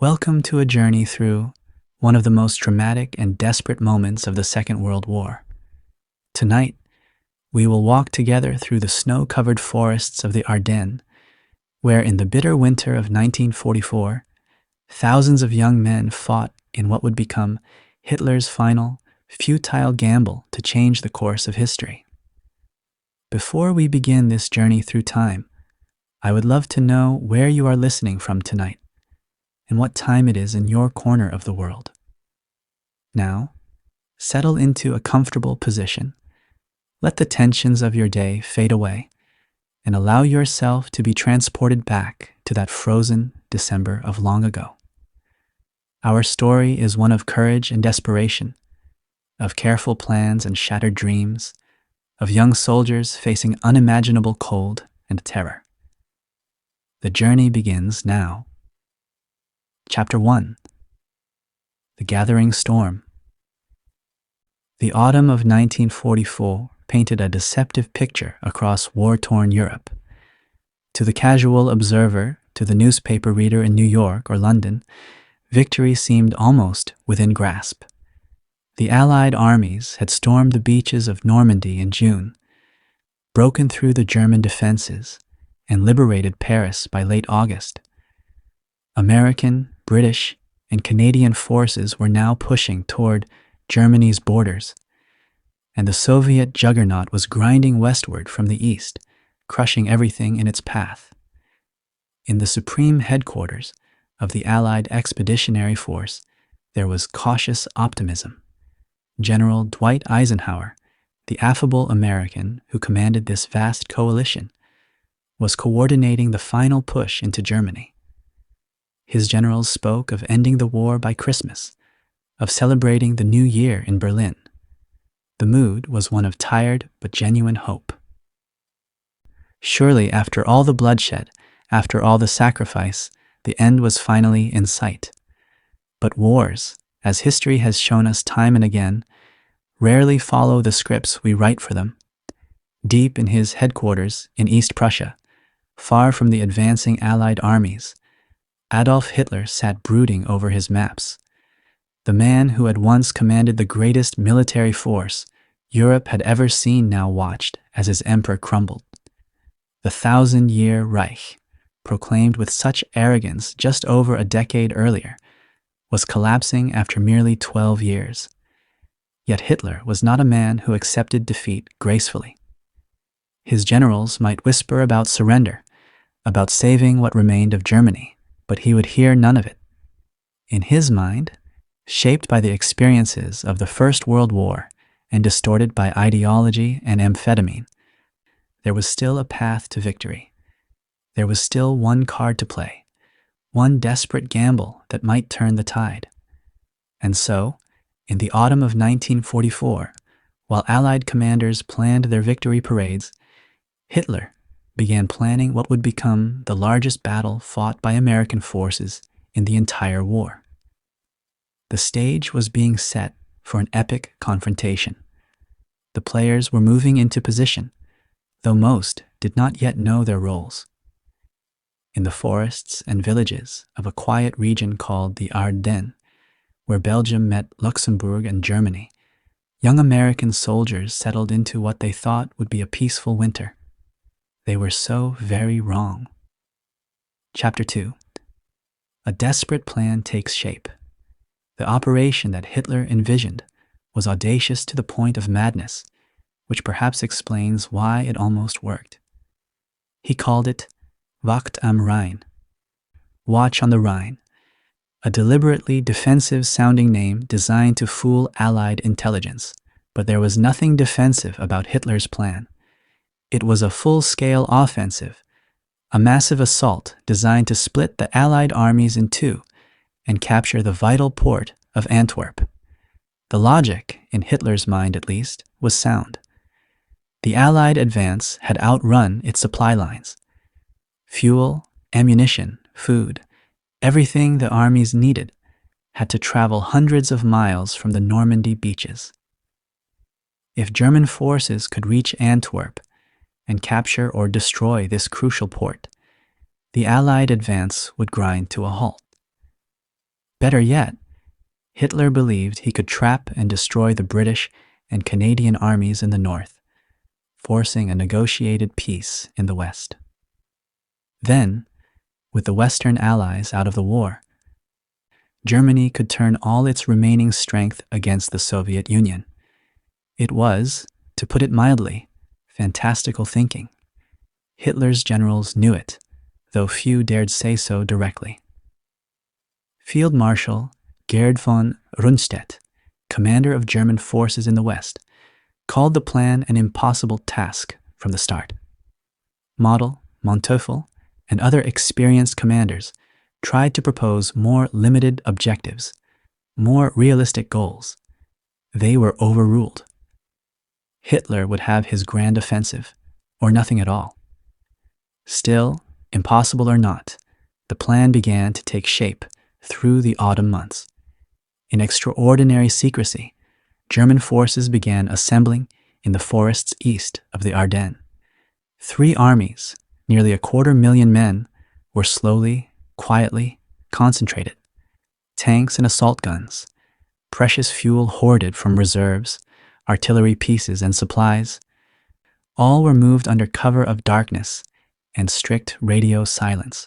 Welcome to a journey through one of the most dramatic and desperate moments of the Second World War. Tonight, we will walk together through the snow-covered forests of the Ardennes, where in the bitter winter of 1944, thousands of young men fought in what would become Hitler's final, futile gamble to change the course of history. Before we begin this journey through time, I would love to know where you are listening from tonight and what time it is in your corner of the world. Now, settle into a comfortable position. Let the tensions of your day fade away and allow yourself to be transported back to that frozen December of long ago. Our story is one of courage and desperation, of careful plans and shattered dreams, of young soldiers facing unimaginable cold and terror. The journey begins now. Chapter 1. The Gathering Storm. The autumn of 1944 painted a deceptive picture across war-torn Europe. To the casual observer, to the newspaper reader in New York or London, victory seemed almost within grasp. The Allied armies had stormed the beaches of Normandy in June, broken through the German defenses, and liberated Paris by late August. American, British, and Canadian forces were now pushing toward Germany's borders, and the Soviet juggernaut was grinding westward from the east, crushing everything in its path. In the supreme headquarters of the Allied Expeditionary Force, there was cautious optimism. General Dwight Eisenhower, the affable American who commanded this vast coalition, was coordinating the final push into Germany. His generals spoke of ending the war by Christmas, of celebrating the new year in Berlin. The mood was one of tired but genuine hope. Surely, after all the bloodshed, after all the sacrifice, the end was finally in sight. But wars, as history has shown us time and again, rarely follow the scripts we write for them. Deep in his headquarters in East Prussia, far from the advancing Allied armies, Adolf Hitler sat brooding over his maps. The man who had once commanded the greatest military force Europe had ever seen now watched as his emperor crumbled. The 1,000-year Reich, proclaimed with such arrogance just over a decade earlier, was collapsing after merely 12 years. Yet Hitler was not a man who accepted defeat gracefully. His generals might whisper about surrender, about saving what remained of Germany, but he would hear none of it. In his mind, shaped by the experiences of the First World War and distorted by ideology and amphetamine, there was still a path to victory. There was still one card to play, one desperate gamble that might turn the tide. And so, in the autumn of 1944, while Allied commanders planned their victory parades, Hitler began planning what would become the largest battle fought by American forces in the entire war. The stage was being set for an epic confrontation. The players were moving into position, though most did not yet know their roles. In the forests and villages of a quiet region called the Ardennes, where Belgium met Luxembourg and Germany, young American soldiers settled into what they thought would be a peaceful winter. They were so very wrong. Chapter 2. A desperate plan takes shape. The operation that Hitler envisioned was audacious to the point of madness, which perhaps explains why it almost worked. He called it Wacht am Rhein, Watch on the Rhine, a deliberately defensive-sounding name designed to fool Allied intelligence. But there was nothing defensive about Hitler's plan. It was a full-scale offensive, a massive assault designed to split the Allied armies in two and capture the vital port of Antwerp. The logic, in Hitler's mind at least, was sound. The Allied advance had outrun its supply lines. Fuel, ammunition, food, everything the armies needed had to travel hundreds of miles from the Normandy beaches. If German forces could reach Antwerp and capture or destroy this crucial port, the Allied advance would grind to a halt. Better yet, Hitler believed he could trap and destroy the British and Canadian armies in the north, forcing a negotiated peace in the west. Then, with the Western allies out of the war, Germany could turn all its remaining strength against the Soviet Union. It was, to put it mildly, fantastical thinking. Hitler's generals knew it, though few dared say so directly. Field Marshal Gerd von Rundstedt, commander of German forces in the West, called the plan an impossible task from the start. Model, Manteuffel, and other experienced commanders tried to propose more limited objectives, more realistic goals. They were overruled. Hitler would have his grand offensive, or nothing at all. Still, impossible or not, the plan began to take shape through the autumn months. In extraordinary secrecy, German forces began assembling in the forests east of the Ardennes. 3 armies, nearly 250,000 men, were slowly, quietly concentrated. Tanks and assault guns, precious fuel hoarded from reserves, artillery pieces and supplies, all were moved under cover of darkness and strict radio silence.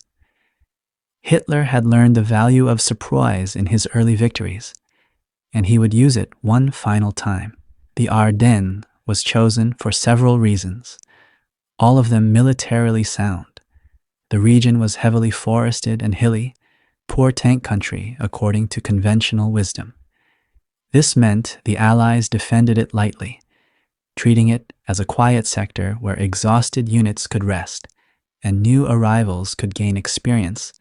Hitler had learned the value of surprise in his early victories, and he would use it one final time. The Ardennes was chosen for several reasons, all of them militarily sound. The region was heavily forested and hilly, poor tank country according to conventional wisdom. This meant the Allies defended it lightly, treating it as a quiet sector where exhausted units could rest and new arrivals could gain experience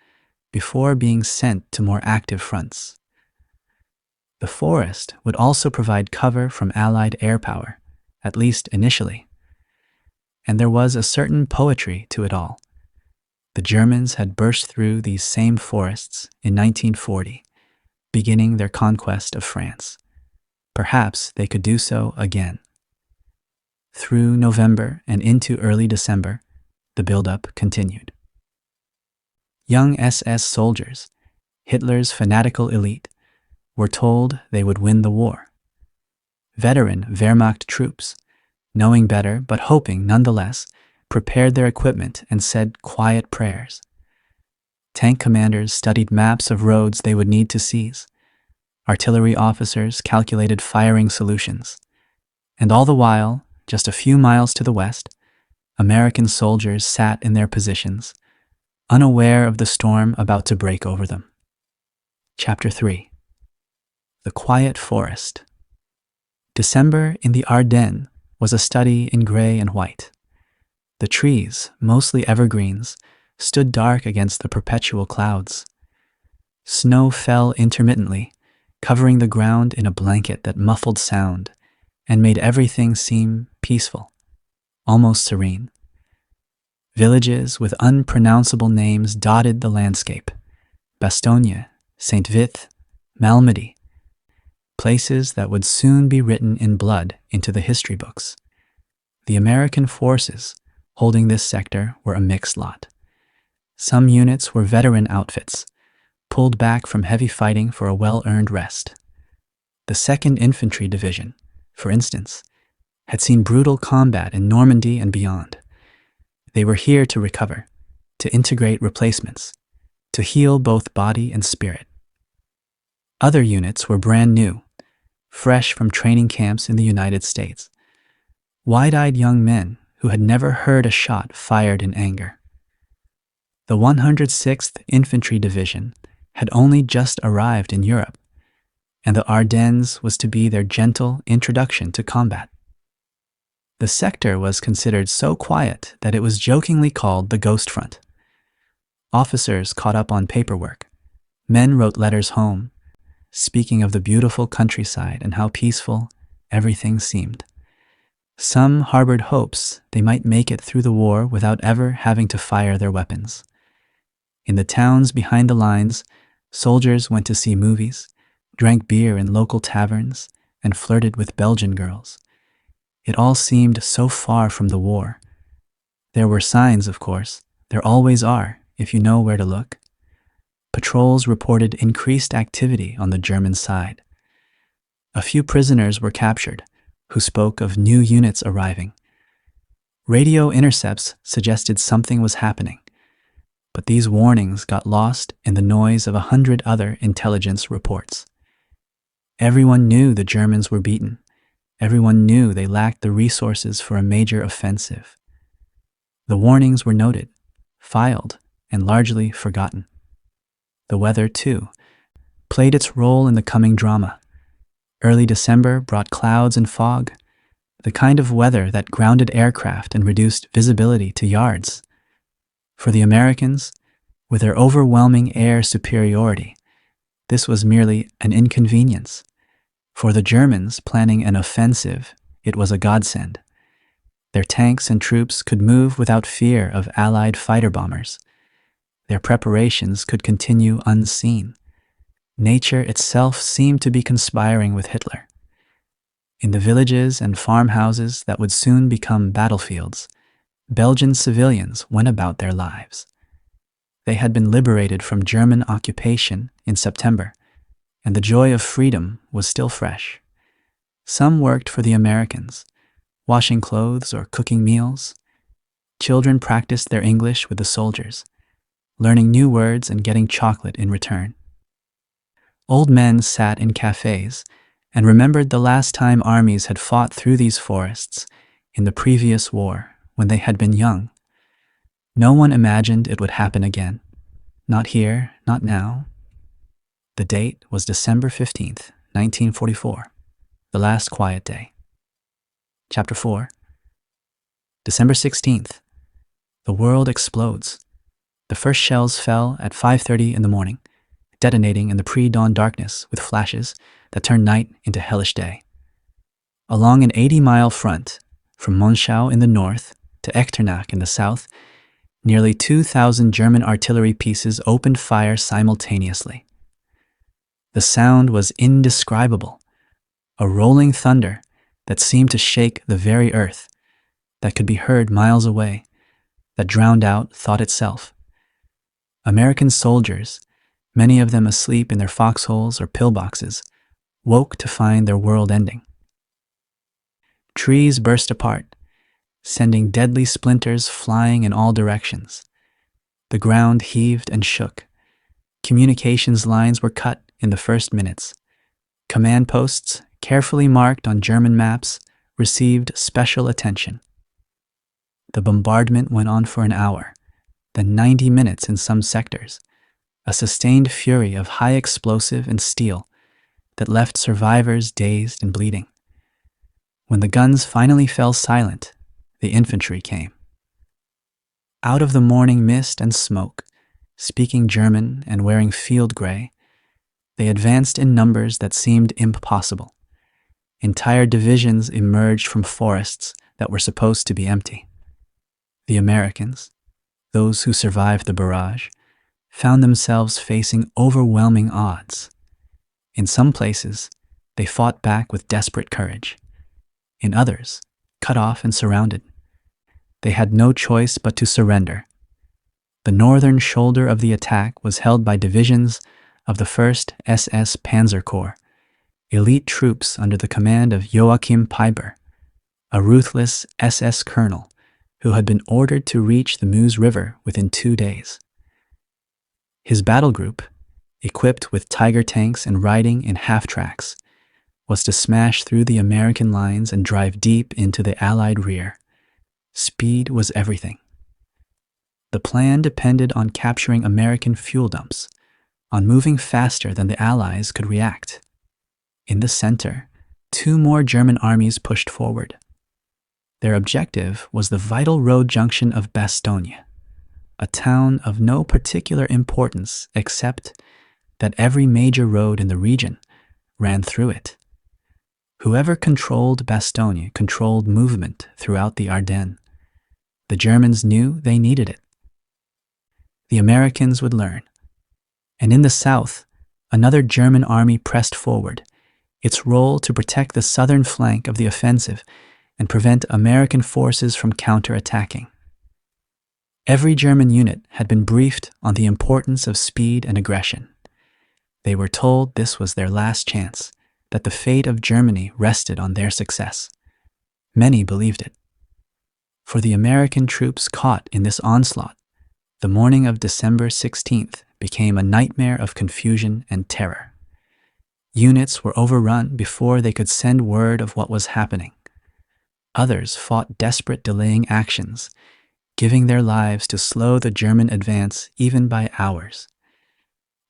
before being sent to more active fronts. The forest would also provide cover from Allied air power, at least initially. And there was a certain poetry to it all. The Germans had burst through these same forests in 1940, beginning their conquest of France. Perhaps they could do so again. Through November and into early December, the buildup continued. Young SS soldiers, Hitler's fanatical elite, were told they would win the war. Veteran Wehrmacht troops, knowing better but hoping nonetheless, prepared their equipment and said quiet prayers. Tank commanders studied maps of roads they would need to seize. Artillery officers calculated firing solutions. And all the while, just a few miles to the west, American soldiers sat in their positions, unaware of the storm about to break over them. Chapter 3. The Quiet Forest. December in the Ardennes was a study in gray and white. The trees, mostly evergreens, stood dark against the perpetual clouds. Snow fell intermittently, covering the ground in a blanket that muffled sound and made everything seem peaceful, almost serene. Villages with unpronounceable names dotted the landscape: Bastogne, St. Vith, Malmedy, places that would soon be written in blood into the history books. The American forces holding this sector were a mixed lot. Some units were veteran outfits, pulled back from heavy fighting for a well-earned rest. The 2nd Infantry Division, for instance, had seen brutal combat in Normandy and beyond. They were here to recover, to integrate replacements, to heal both body and spirit. Other units were brand new, fresh from training camps in the United States. Wide-eyed young men who had never heard a shot fired in anger. The 106th Infantry Division had only just arrived in Europe, and the Ardennes was to be their gentle introduction to combat. The sector was considered so quiet that it was jokingly called the Ghost Front. Officers caught up on paperwork. Men wrote letters home, speaking of the beautiful countryside and how peaceful everything seemed. Some harbored hopes they might make it through the war without ever having to fire their weapons. In the towns behind the lines, soldiers went to see movies, drank beer in local taverns, and flirted with Belgian girls. It all seemed so far from the war. There were signs, of course. There always are, if you know where to look. patrols reported increased activity on the German side. A few prisoners were captured, who spoke of new units arriving. Radio intercepts suggested something was happening, but these warnings got lost in the noise of 100 other intelligence reports. Everyone knew the Germans were beaten. Everyone knew they lacked the resources for a major offensive. The warnings were noted, filed, and largely forgotten. The weather, too, played its role in the coming drama. Early December brought clouds and fog, the kind of weather that grounded aircraft and reduced visibility to yards. For the Americans, with their overwhelming air superiority, this was merely an inconvenience. For the Germans planning an offensive, it was a godsend. Their tanks and troops could move without fear of Allied fighter bombers. Their preparations could continue unseen. Nature itself seemed to be conspiring with Hitler. In the villages and farmhouses that would soon become battlefields, Belgian civilians went about their lives. They had been liberated from German occupation in September, and the joy of freedom was still fresh. Some worked for the Americans, washing clothes or cooking meals. Children practiced their English with the soldiers, learning new words and getting chocolate in return. Old men sat in cafes and remembered the last time armies had fought through these forests in the previous war when they had been young. No one imagined it would happen again. Not here, not now. The date was December 15th, 1944, the last quiet day. Chapter 4. December 16th. The world explodes. The first shells fell at 5:30 in the morning, detonating in the pre-dawn darkness with flashes that turned night into hellish day. Along an 80-mile front, from Monschau in the north to Echternach in the south, nearly 2,000 German artillery pieces opened fire simultaneously. The sound was indescribable, a rolling thunder that seemed to shake the very earth, that could be heard miles away, that drowned out thought itself. American soldiers, many of them asleep in their foxholes or pillboxes, woke to find their world ending. Trees burst apart, sending deadly splinters flying in all directions. The ground heaved and shook. Communications lines were cut in the first minutes. Command posts, carefully marked on German maps, received special attention. The bombardment went on for an hour, then 90 minutes in some sectors, a sustained fury of high explosive and steel that left survivors dazed and bleeding. When the guns finally fell silent, the infantry came. Out of the morning mist and smoke, speaking German and wearing field gray, they advanced in numbers that seemed impossible. Entire divisions emerged from forests that were supposed to be empty. The Americans, those who survived the barrage, found themselves facing overwhelming odds. In some places, they fought back with desperate courage. In others, cut off and surrounded, they had no choice but to surrender. The northern shoulder of the attack was held by divisions of the 1st SS Panzer Corps, elite troops under the command of Joachim Piper, a ruthless SS colonel who had been ordered to reach the Meuse River within 2 days. His battle group, equipped with Tiger tanks and riding in half-tracks, was to smash through the American lines and drive deep into the Allied rear. Speed was everything. The plan depended on capturing American fuel dumps, on moving faster than the Allies could react. In the center, 2 more German armies pushed forward. Their objective was the vital road junction of Bastogne, a town of no particular importance except that every major road in the region ran through it. Whoever controlled Bastogne controlled movement throughout the Ardennes. The Germans knew they needed it. The Americans would learn. And in the south, another German army pressed forward, its role to protect the southern flank of the offensive and prevent American forces from counterattacking. Every German unit had been briefed on the importance of speed and aggression. They were told this was their last chance, that the fate of Germany rested on their success. Many believed it. For the American troops caught in this onslaught, the morning of December 16th became a nightmare of confusion and terror. Units were overrun before they could send word of what was happening. Others fought desperate delaying actions, giving their lives to slow the German advance even by hours.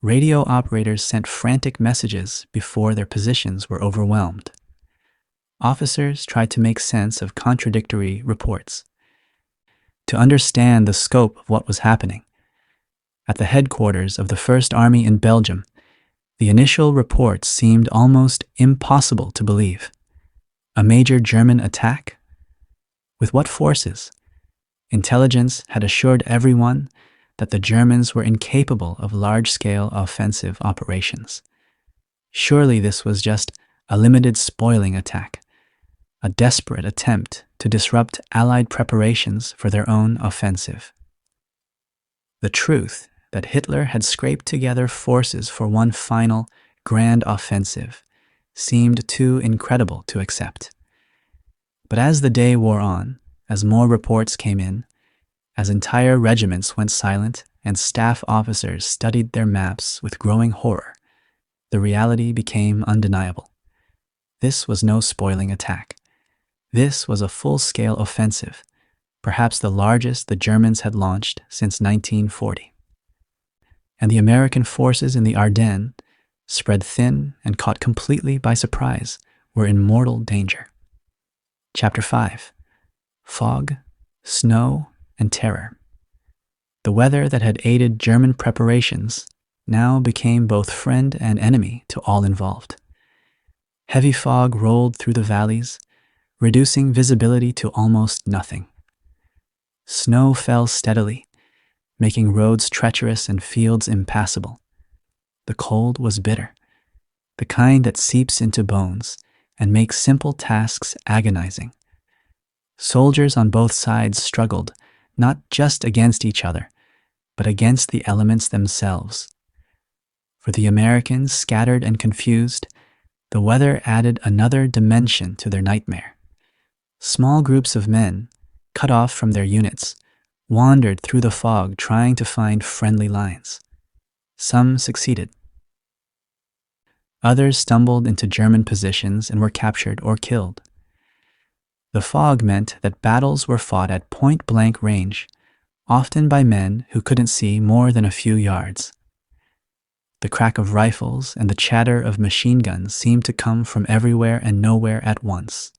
Radio operators sent frantic messages before their positions were overwhelmed. Officers tried to make sense of contradictory reports, to understand the scope of what was happening. At the headquarters of the First Army in Belgium, the initial reports seemed almost impossible to believe. A major German attack? With what forces? Intelligence had assured everyone that the Germans were incapable of large-scale offensive operations. Surely this was just a limited spoiling attack, a desperate attempt to disrupt Allied preparations for their own offensive. The truth that Hitler had scraped together forces for one final, grand offensive seemed too incredible to accept. But as the day wore on, as more reports came in, as entire regiments went silent and staff officers studied their maps with growing horror, the reality became undeniable. This was no spoiling attack. This was a full-scale offensive, perhaps the largest the Germans had launched since 1940. And the American forces in the Ardennes, spread thin and caught completely by surprise, were in mortal danger. Chapter 5. Fog, Snow, and Terror. The weather that had aided German preparations now became both friend and enemy to all involved. Heavy fog rolled through the valleys, reducing visibility to almost nothing. Snow fell steadily, making roads treacherous and fields impassable. The cold was bitter, the kind that seeps into bones and makes simple tasks agonizing. Soldiers on both sides struggled, not just against each other, but against the elements themselves. For the Americans, scattered and confused, the weather added another dimension to their nightmare. Small groups of men, cut off from their units, wandered through the fog trying to find friendly lines. Some succeeded. Others stumbled into German positions and were captured or killed. The fog meant that battles were fought at point-blank range, often by men who couldn't see more than a few yards. The crack of rifles and the chatter of machine guns seemed to come from everywhere and nowhere at once.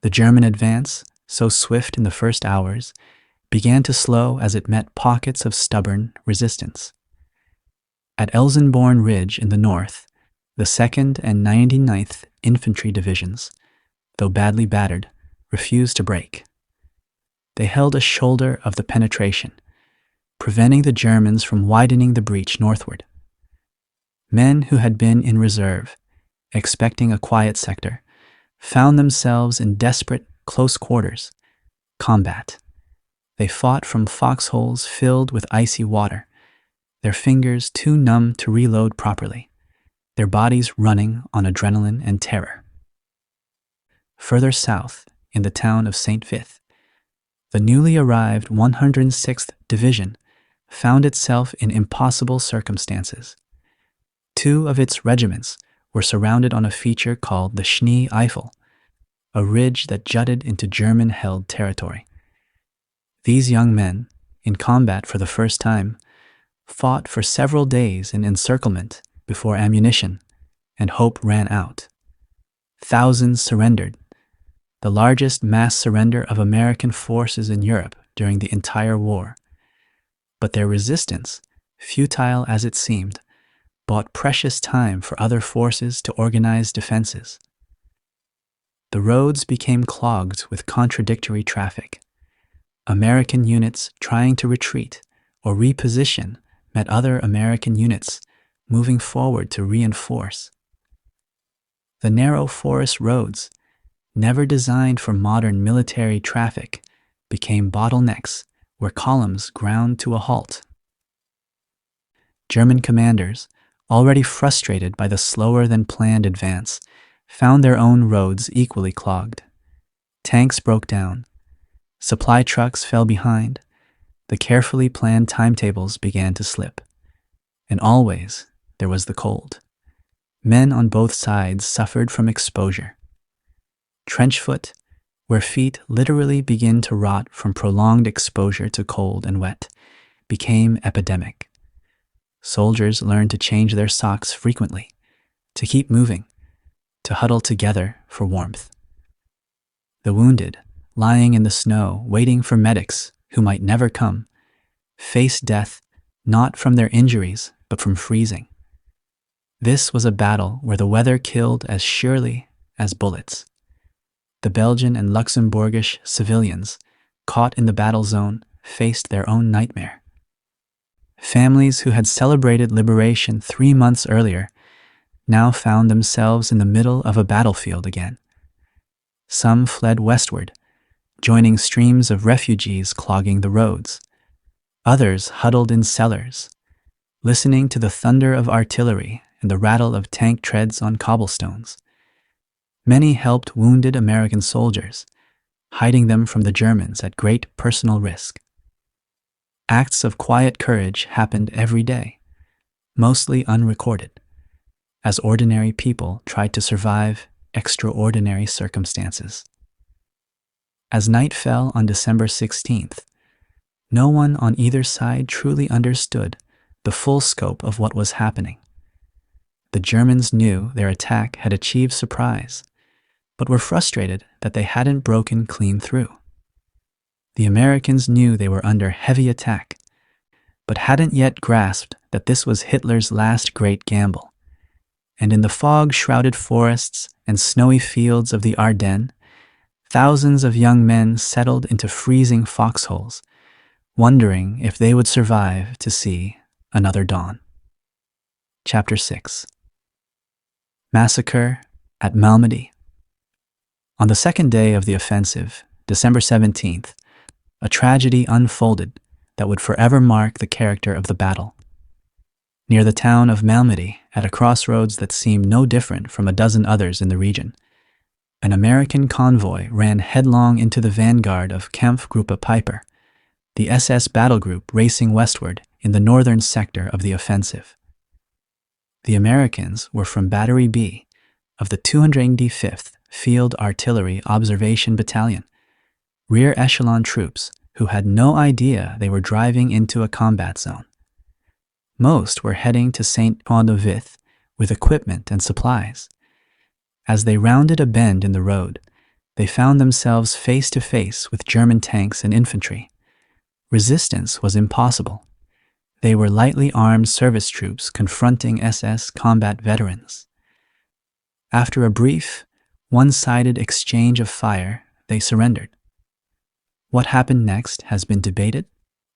The German advance, so swift in the first hours, began to slow as it met pockets of stubborn resistance. At Elsenborn Ridge in the north, the 2nd and 99th Infantry Divisions, though badly battered, refused to break. They held a shoulder of the penetration, preventing the Germans from widening the breach northward. Men who had been in reserve, expecting a quiet sector, found themselves in desperate close quarters combat. They fought from foxholes filled with icy water, their fingers too numb to reload properly, their bodies running on adrenaline and terror. Further south, in the town of St. Vith, the newly arrived 106th Division found itself in impossible circumstances. 2 of its regiments were surrounded on a feature called the Schnee Eifel, a ridge that jutted into German-held territory. These young men, in combat for the first time, fought for several days in encirclement before ammunition and hope ran out. Thousands surrendered, the largest mass surrender of American forces in Europe during the entire war. But their resistance, futile as it seemed, bought precious time for other forces to organize defenses. The roads became clogged with contradictory traffic. American units trying to retreat or reposition met other American units moving forward to reinforce. The narrow forest roads, never designed for modern military traffic, became bottlenecks where columns ground to a halt. German commanders, already frustrated by the slower-than-planned advance, found their own roads equally clogged. Tanks broke down. Supply trucks fell behind. The carefully planned timetables began to slip. And always, there was the cold. Men on both sides suffered from exposure. Trench foot, where feet literally begin to rot from prolonged exposure to cold and wet, became epidemic. Soldiers learned to change their socks frequently, to keep moving, to huddle together for warmth. The wounded, lying in the snow, waiting for medics who might never come, faced death not from their injuries, but from freezing. This was a battle where the weather killed as surely as bullets. The Belgian and Luxembourgish civilians, caught in the battle zone, faced their own nightmare. Families who had celebrated liberation 3 months earlier now found themselves in the middle of a battlefield again. Some fled westward, joining streams of refugees clogging the roads. Others huddled in cellars, listening to the thunder of artillery and the rattle of tank treads on cobblestones. Many helped wounded American soldiers, hiding them from the Germans at great personal risk. Acts of quiet courage happened every day, mostly unrecorded, as ordinary people tried to survive extraordinary circumstances. As night fell on December 16th, no one on either side truly understood the full scope of what was happening. The Germans knew their attack had achieved surprise, but were frustrated that they hadn't broken clean through. The Americans knew they were under heavy attack, but hadn't yet grasped that this was Hitler's last great gamble. And in the fog-shrouded forests and snowy fields of the Ardennes, thousands of young men settled into freezing foxholes, wondering if they would survive to see another dawn. Chapter 6. Massacre at Malmedy. On the second day of the offensive, December 17th, a tragedy unfolded that would forever mark the character of the battle. Near the town of Malmedy, at a crossroads that seemed no different from a dozen others in the region, an American convoy ran headlong into the vanguard of Kampfgruppe Piper, the SS battle group racing westward in the northern sector of the offensive. The Americans were from Battery B of the 285th Field Artillery Observation Battalion, rear echelon troops who had no idea they were driving into a combat zone. Most were heading to Saint-Pont-de-Vith with equipment and supplies. As they rounded a bend in the road, they found themselves face to face with German tanks and infantry. Resistance was impossible. They were lightly armed service troops confronting SS combat veterans. After a brief, one-sided exchange of fire, they surrendered. What happened next has been debated,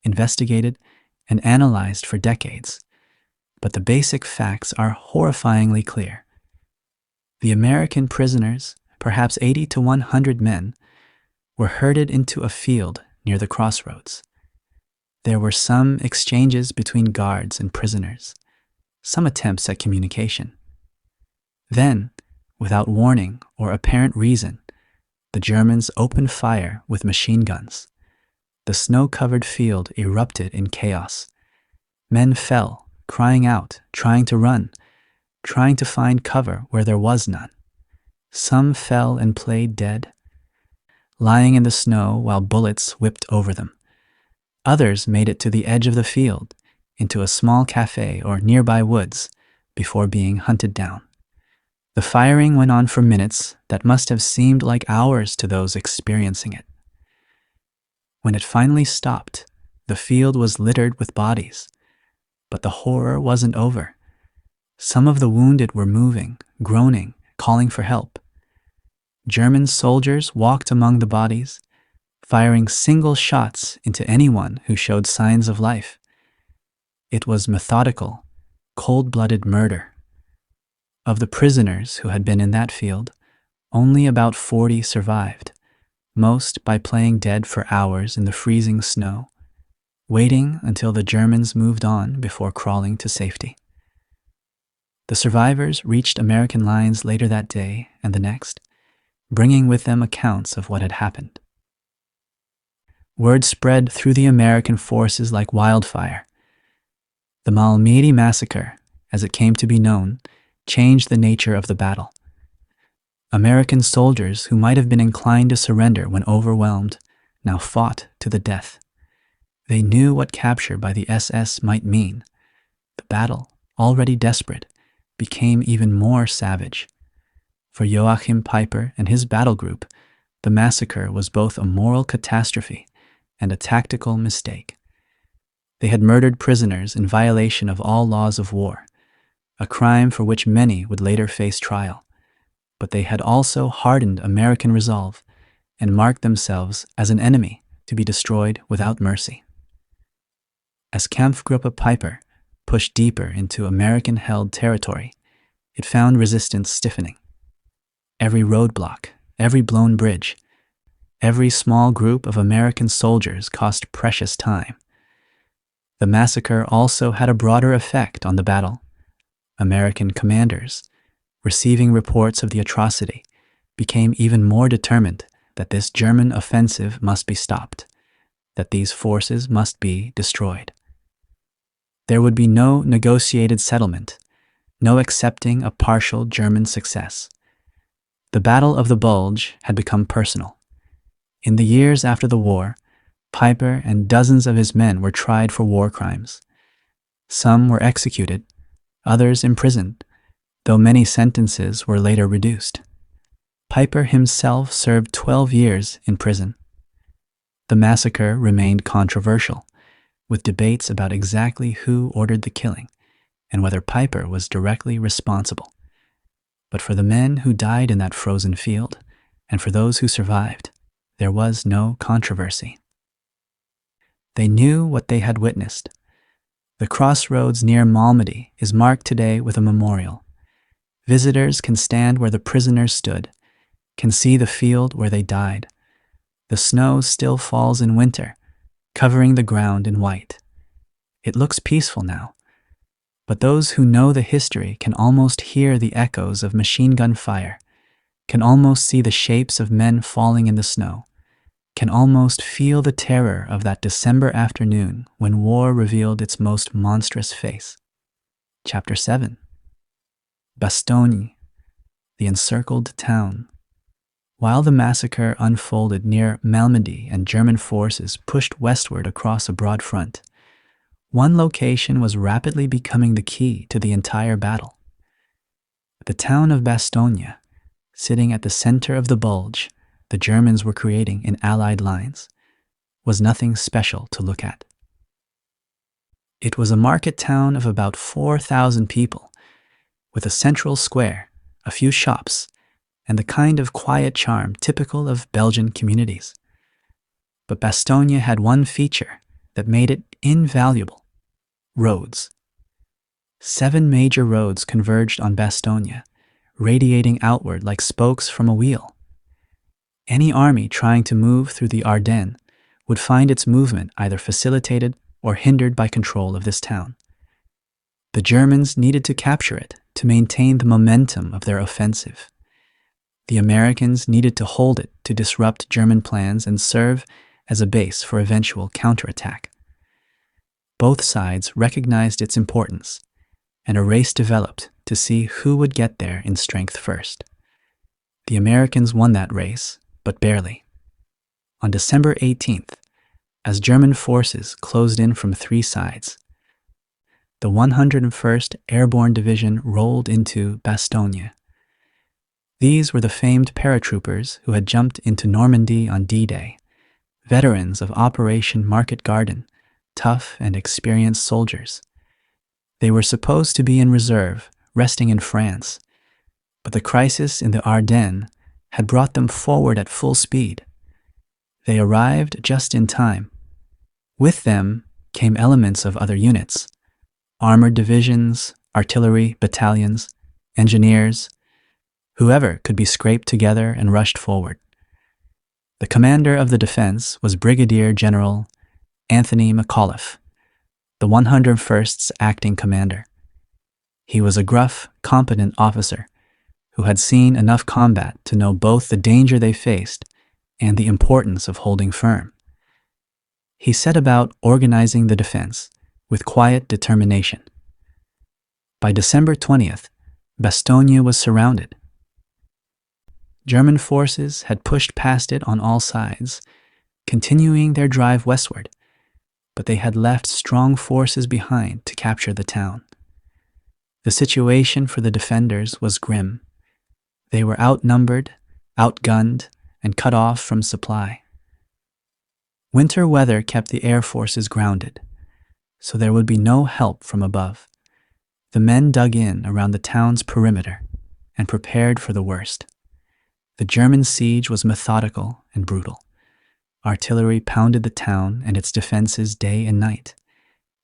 investigated, and analyzed for decades, but the basic facts are horrifyingly clear. The American prisoners, perhaps 80 to 100 men, were herded into a field near the crossroads. There were some exchanges between guards and prisoners, some attempts at communication. Then, without warning or apparent reason, the Germans opened fire with machine guns. The snow-covered field erupted in chaos. Men fell, crying out, trying to run, trying to find cover where there was none. Some fell and played dead, lying in the snow while bullets whipped over them. Others made it to the edge of the field, into a small cafe or nearby woods, before being hunted down. The firing went on for minutes that must have seemed like hours to those experiencing it. When it finally stopped, the field was littered with bodies. But the horror wasn't over. Some of the wounded were moving, groaning, calling for help. German soldiers walked among the bodies, firing single shots into anyone who showed signs of life. It was methodical, cold-blooded murder. Of the prisoners who had been in that field, only about 40 survived, most by playing dead for hours in the freezing snow, waiting until the Germans moved on before crawling to safety. The survivors reached American lines later that day and the next, bringing with them accounts of what had happened. Word spread through the American forces like wildfire. The Malmedy Massacre, as it came to be known, changed the nature of the battle. American soldiers who might have been inclined to surrender when overwhelmed now fought to the death. They knew what capture by the SS might mean. The battle, already desperate, became even more savage. For Joachim Peiper and his battle group, the massacre was both a moral catastrophe and a tactical mistake. They had murdered prisoners in violation of all laws of war, a crime for which many would later face trial. But they had also hardened American resolve and marked themselves as an enemy to be destroyed without mercy. As Kampfgruppe Peiper pushed deeper into American-held territory, it found resistance stiffening. Every roadblock, every blown bridge, every small group of American soldiers cost precious time. The massacre also had a broader effect on the battle. American commanders, receiving reports of the atrocity, became even more determined that this German offensive must be stopped, that these forces must be destroyed. There would be no negotiated settlement, no accepting a partial German success. The Battle of the Bulge had become personal. In the years after the war, Peiper and dozens of his men were tried for war crimes. Some were executed, others imprisoned, though many sentences were later reduced. Peiper himself served 12 years in prison. The massacre remained controversial, with debates about exactly who ordered the killing and whether Peiper was directly responsible. But for the men who died in that frozen field, and for those who survived, there was no controversy. They knew what they had witnessed. The crossroads near Malmedy is marked today with a memorial. Visitors can stand where the prisoners stood, can see the field where they died. The snow still falls in winter, covering the ground in white. It looks peaceful now, but those who know the history can almost hear the echoes of machine gun fire, can almost see the shapes of men falling in the snow, can almost feel the terror of that December afternoon when war revealed its most monstrous face. Chapter 7. Bastogne, the encircled town. While the massacre unfolded near Malmedy and German forces pushed westward across a broad front, one location was rapidly becoming the key to the entire battle. The town of Bastogne, sitting at the center of the bulge the Germans were creating in Allied lines, was nothing special to look at. It was a market town of about 4,000 people, with a central square, a few shops, and the kind of quiet charm typical of Belgian communities. But Bastogne had one feature that made it invaluable: roads. 7 major roads converged on Bastogne, radiating outward like spokes from a wheel. Any army trying to move through the Ardennes would find its movement either facilitated or hindered by control of this town. The Germans needed to capture it to maintain the momentum of their offensive. The Americans needed to hold it to disrupt German plans and serve as a base for eventual counterattack. Both sides recognized its importance, and a race developed to see who would get there in strength first. The Americans won that race, but barely. On December 18th, as German forces closed in from 3 sides, the 101st Airborne Division rolled into Bastogne. These were the famed paratroopers who had jumped into Normandy on D-Day, veterans of Operation Market Garden, tough and experienced soldiers. They were supposed to be in reserve, resting in France, but the crisis in the Ardennes had brought them forward at full speed. They arrived just in time. With them came elements of other units: armored divisions, artillery battalions, engineers, whoever could be scraped together and rushed forward. The commander of the defense was Brigadier General Anthony McAuliffe, the 101st's acting commander. He was a gruff, competent officer who had seen enough combat to know both the danger they faced and the importance of holding firm. He set about organizing the defense with quiet determination. By December 20th, Bastogne was surrounded. German forces had pushed past it on all sides, continuing their drive westward, but they had left strong forces behind to capture the town. The situation for the defenders was grim. They were outnumbered, outgunned, and cut off from supply. Winter weather kept the air forces grounded, so there would be no help from above. The men dug in around the town's perimeter and prepared for the worst. The German siege was methodical and brutal. Artillery pounded the town and its defenses day and night.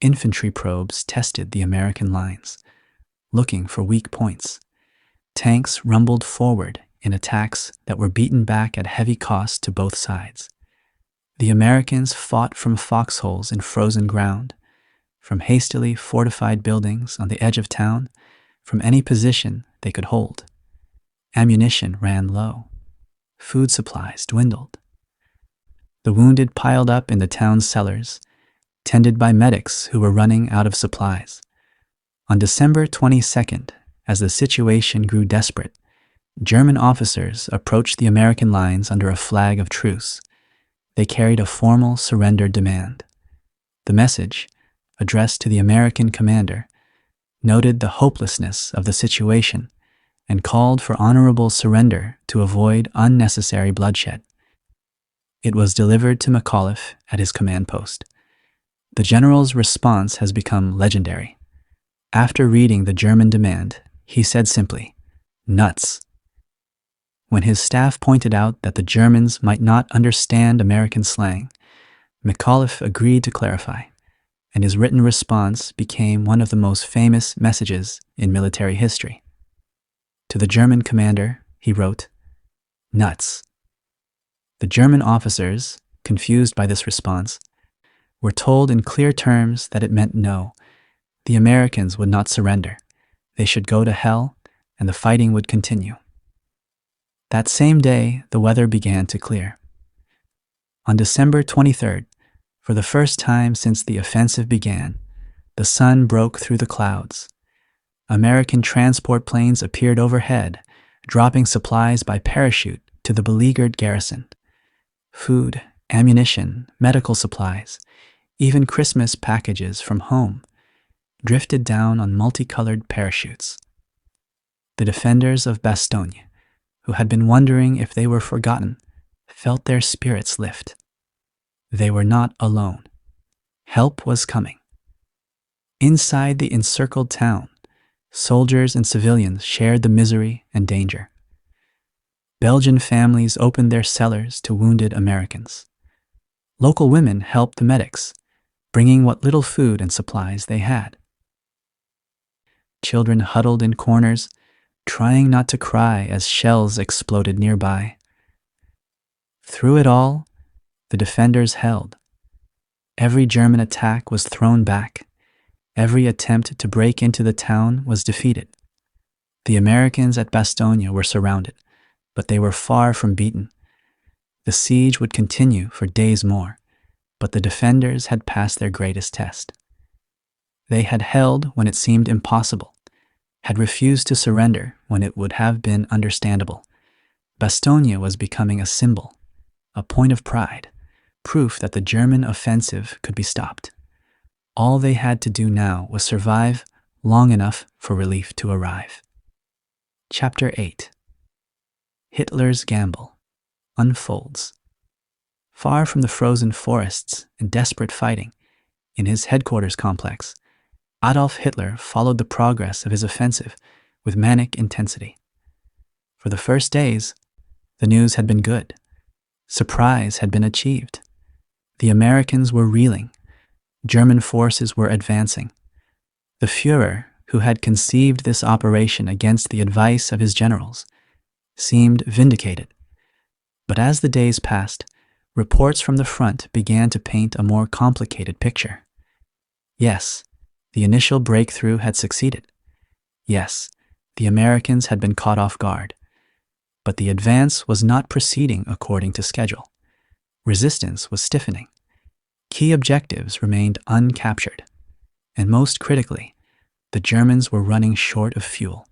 Infantry probes tested the American lines, looking for weak points. Tanks rumbled forward in attacks that were beaten back at heavy cost to both sides. The Americans fought from foxholes in frozen ground, from hastily fortified buildings on the edge of town, from any position they could hold. Ammunition ran low. Food supplies dwindled. The wounded piled up in the town's cellars, tended by medics who were running out of supplies. On December 22nd, as the situation grew desperate, German officers approached the American lines under a flag of truce. They carried a formal surrender demand. The message, addressed to the American commander, noted the hopelessness of the situation and called for honorable surrender to avoid unnecessary bloodshed. It was delivered to McAuliffe at his command post. The general's response has become legendary. After reading the German demand, he said simply, "Nuts." When his staff pointed out that the Germans might not understand American slang, McAuliffe agreed to clarify, and his written response became one of the most famous messages in military history. To the German commander, he wrote, "Nuts." The German officers, confused by this response, were told in clear terms that it meant no. The Americans would not surrender. They should go to hell, and the fighting would continue. That same day, the weather began to clear. On December 23rd, for the first time since the offensive began, the sun broke through the clouds. American transport planes appeared overhead, dropping supplies by parachute to the beleaguered garrison. Food, ammunition, medical supplies, even Christmas packages from home drifted down on multicolored parachutes. The defenders of Bastogne, who had been wondering if they were forgotten, felt their spirits lift. They were not alone. Help was coming. Inside the encircled town, soldiers and civilians shared the misery and danger. Belgian families opened their cellars to wounded Americans. Local women helped the medics, bringing what little food and supplies they had. Children huddled in corners, trying not to cry as shells exploded nearby. Through it all, the defenders held. Every German attack was thrown back. Every attempt to break into the town was defeated. The Americans at Bastogne were surrounded, but they were far from beaten. The siege would continue for days more, but the defenders had passed their greatest test. They had held when it seemed impossible, had refused to surrender when it would have been understandable. Bastogne was becoming a symbol, a point of pride, proof that the German offensive could be stopped. All they had to do now was survive long enough for relief to arrive. Chapter 8. Hitler's Gamble unfolds. Far from the frozen forests and desperate fighting, in his headquarters complex, Adolf Hitler followed the progress of his offensive with manic intensity. For the first days, the news had been good. Surprise had been achieved. The Americans were reeling. German forces were advancing. The Führer, who had conceived this operation against the advice of his generals, seemed vindicated. But as the days passed, reports from the front began to paint a more complicated picture. Yes, the initial breakthrough had succeeded. Yes, the Americans had been caught off guard. But the advance was not proceeding according to schedule. Resistance was stiffening. Key objectives remained uncaptured. And most critically, the Germans were running short of fuel.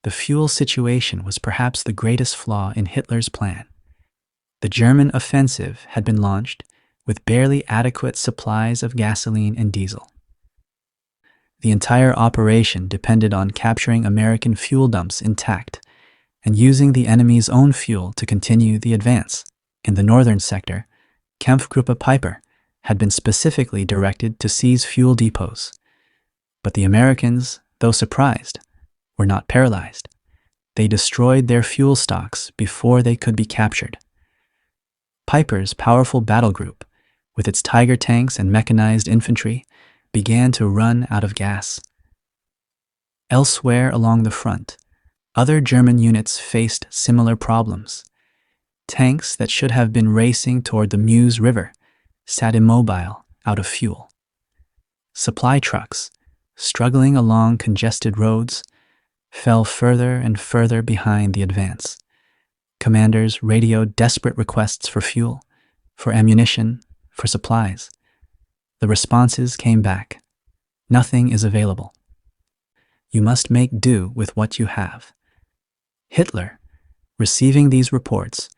The fuel situation was perhaps the greatest flaw in Hitler's plan. The German offensive had been launched with barely adequate supplies of gasoline and diesel. The entire operation depended on capturing American fuel dumps intact and using the enemy's own fuel to continue the advance. In the northern sector, Kampfgruppe Piper had been specifically directed to seize fuel depots. But the Americans, though surprised, were not paralyzed. They destroyed their fuel stocks before they could be captured. Piper's powerful battle group, with its Tiger tanks and mechanized infantry, began to run out of gas. Elsewhere along the front, other German units faced similar problems. Tanks that should have been racing toward the Meuse River sat immobile, out of fuel. Supply trucks, struggling along congested roads, fell further and further behind the advance. Commanders radioed desperate requests for fuel, for ammunition, for supplies. The responses came back. Nothing is available. You must make do with what you have. Hitler, receiving these reports,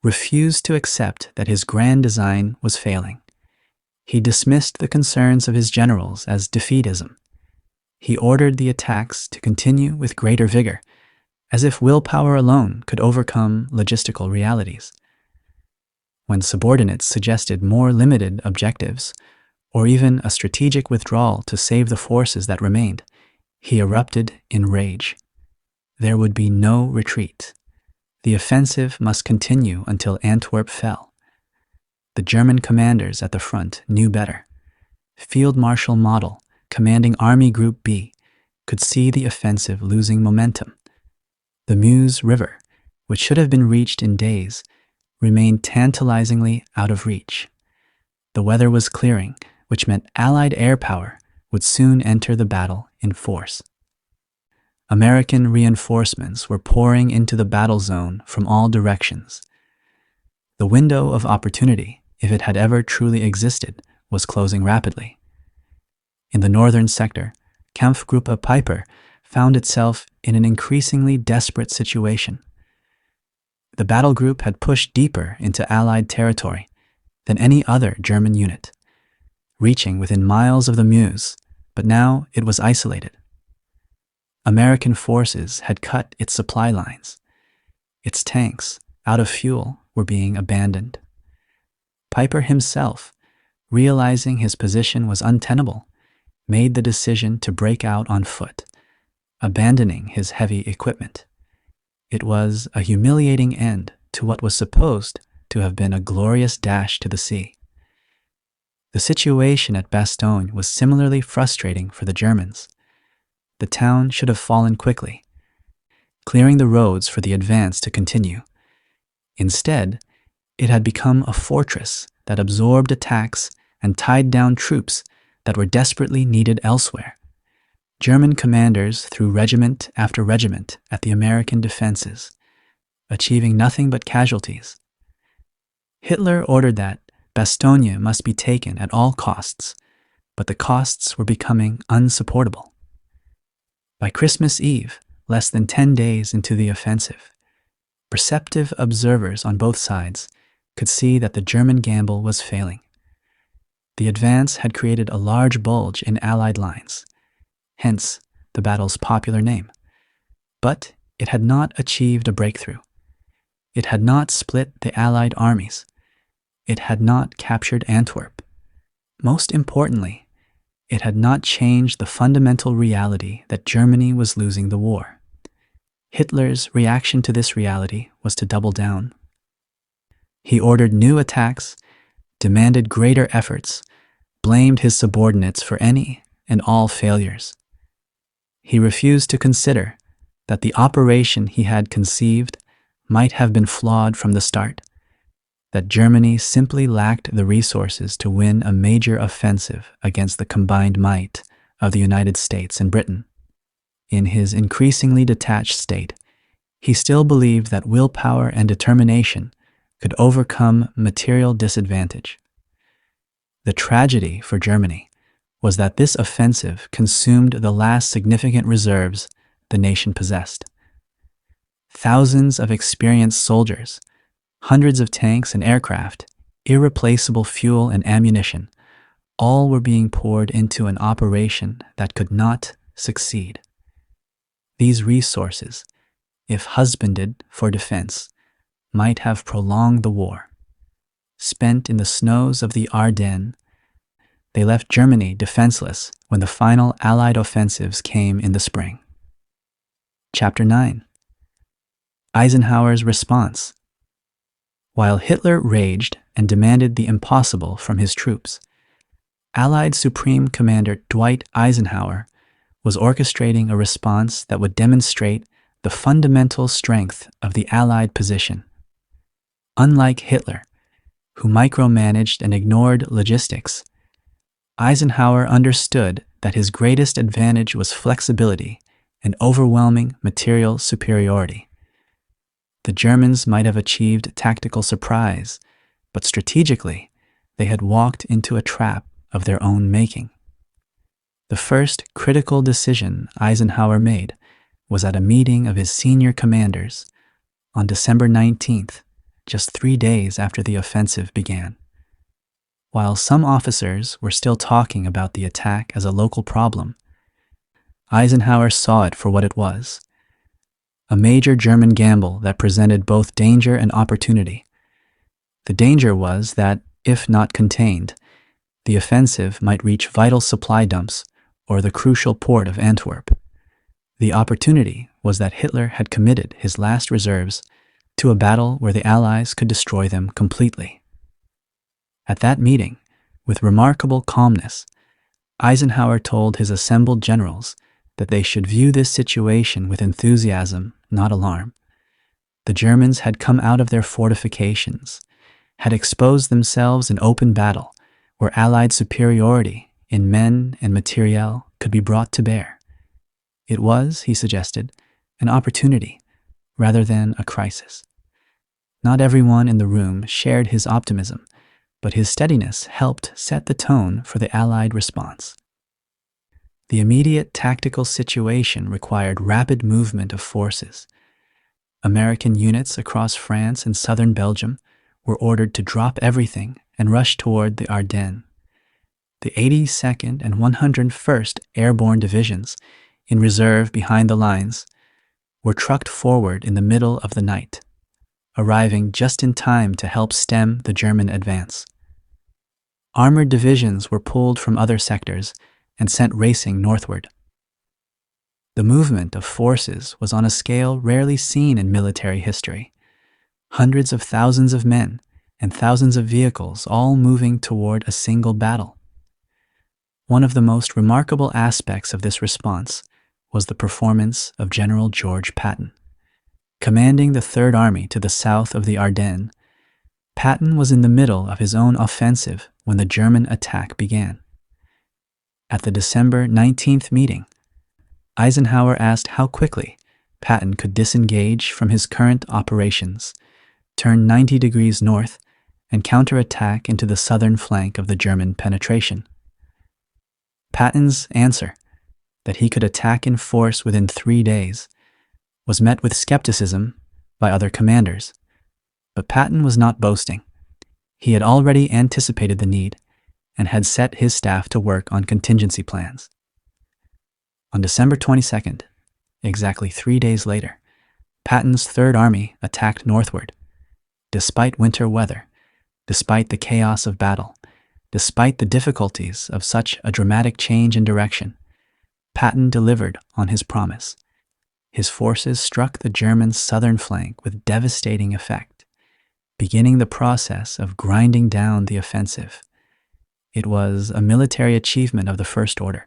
refused to accept that his grand design was failing. He dismissed the concerns of his generals as defeatism. He ordered the attacks to continue with greater vigor, as if willpower alone could overcome logistical realities. When subordinates suggested more limited objectives, or even a strategic withdrawal to save the forces that remained, he erupted in rage. There would be no retreat. The offensive must continue until Antwerp fell. The German commanders at the front knew better. Field Marshal Model, commanding Army Group B, could see the offensive losing momentum. The Meuse River, which should have been reached in days, remained tantalizingly out of reach. The weather was clearing, which meant Allied air power would soon enter the battle in force. American reinforcements were pouring into the battle zone from all directions. The window of opportunity, if it had ever truly existed, was closing rapidly. In the northern sector, Kampfgruppe Piper found itself in an increasingly desperate situation. The battle group had pushed deeper into Allied territory than any other German unit, reaching within miles of the Meuse, but now it was isolated. American forces had cut its supply lines. Its tanks, out of fuel, were being abandoned. Piper himself, realizing his position was untenable, made the decision to break out on foot, abandoning his heavy equipment. It was a humiliating end to what was supposed to have been a glorious dash to the sea. The situation at Bastogne was similarly frustrating for the Germans. The town should have fallen quickly, clearing the roads for the advance to continue. Instead, it had become a fortress that absorbed attacks and tied down troops that were desperately needed elsewhere. German commanders threw regiment after regiment at the American defenses, achieving nothing but casualties. Hitler ordered that Bastogne must be taken at all costs, but the costs were becoming unsupportable. By Christmas Eve, less than 10 days into the offensive, perceptive observers on both sides could see that the German gamble was failing. The advance had created a large bulge in Allied lines, hence the battle's popular name. But it had not achieved a breakthrough. It had not split the Allied armies. It had not captured Antwerp. Most importantly, it had not changed the fundamental reality that Germany was losing the war. Hitler's reaction to this reality was to double down. He ordered new attacks, demanded greater efforts, blamed his subordinates for any and all failures. He refused to consider that the operation he had conceived might have been flawed from the start. that Germany simply lacked the resources to win a major offensive against the combined might of the United States and Britain. In his increasingly detached state, he still believed that willpower and determination could overcome material disadvantage. The tragedy for Germany was that this offensive consumed the last significant reserves the nation possessed. Thousands of experienced soldiers, hundreds of tanks and aircraft, irreplaceable fuel and ammunition, all were being poured into an operation that could not succeed. These resources, if husbanded for defense, might have prolonged the war. Spent in the snows of the Ardennes, they left Germany defenseless when the final Allied offensives came in the spring. Chapter 9. Eisenhower's response. While Hitler raged and demanded the impossible from his troops, Allied Supreme Commander Dwight Eisenhower was orchestrating a response that would demonstrate the fundamental strength of the Allied position. Unlike Hitler, who micromanaged and ignored logistics, Eisenhower understood that his greatest advantage was flexibility and overwhelming material superiority. The Germans might have achieved tactical surprise, but strategically, they had walked into a trap of their own making. The first critical decision Eisenhower made was at a meeting of his senior commanders on December 19th, just 3 days after the offensive began. While some officers were still talking about the attack as a local problem, Eisenhower saw it for what it was: a major German gamble that presented both danger and opportunity. The danger was that, if not contained, the offensive might reach vital supply dumps or the crucial port of Antwerp. The opportunity was that Hitler had committed his last reserves to a battle where the Allies could destroy them completely. At that meeting, with remarkable calmness, Eisenhower told his assembled generals that they should view this situation with enthusiasm, not alarm. The Germans had come out of their fortifications, had exposed themselves in open battle, where Allied superiority in men and materiel could be brought to bear. It was, he suggested, an opportunity rather than a crisis. Not everyone in the room shared his optimism, but his steadiness helped set the tone for the Allied response. The immediate tactical situation required rapid movement of forces. American units across France and southern Belgium were ordered to drop everything and rush toward the Ardennes. The 82nd and 101st Airborne Divisions, in reserve behind the lines, were trucked forward in the middle of the night, arriving just in time to help stem the German advance. Armored divisions were pulled from other sectors and sent racing northward. The movement of forces was on a scale rarely seen in military history. Hundreds of thousands of men and thousands of vehicles all moving toward a single battle. One of the most remarkable aspects of this response was the performance of General George Patton. Commanding the Third Army to the south of the Ardennes, Patton was in the middle of his own offensive when the German attack began. At the December 19th meeting, Eisenhower asked how quickly Patton could disengage from his current operations, turn 90 degrees north, and counterattack into the southern flank of the German penetration. Patton's answer, that he could attack in force within 3 days, was met with skepticism by other commanders. But Patton was not boasting. He had already anticipated the need and had set his staff to work on contingency plans. On December 22nd, exactly 3 days later, Patton's Third Army attacked northward. Despite winter weather, despite the chaos of battle, despite the difficulties of such a dramatic change in direction, Patton delivered on his promise. His forces struck the German southern flank with devastating effect, beginning the process of grinding down the offensive. It was a military achievement of the first order,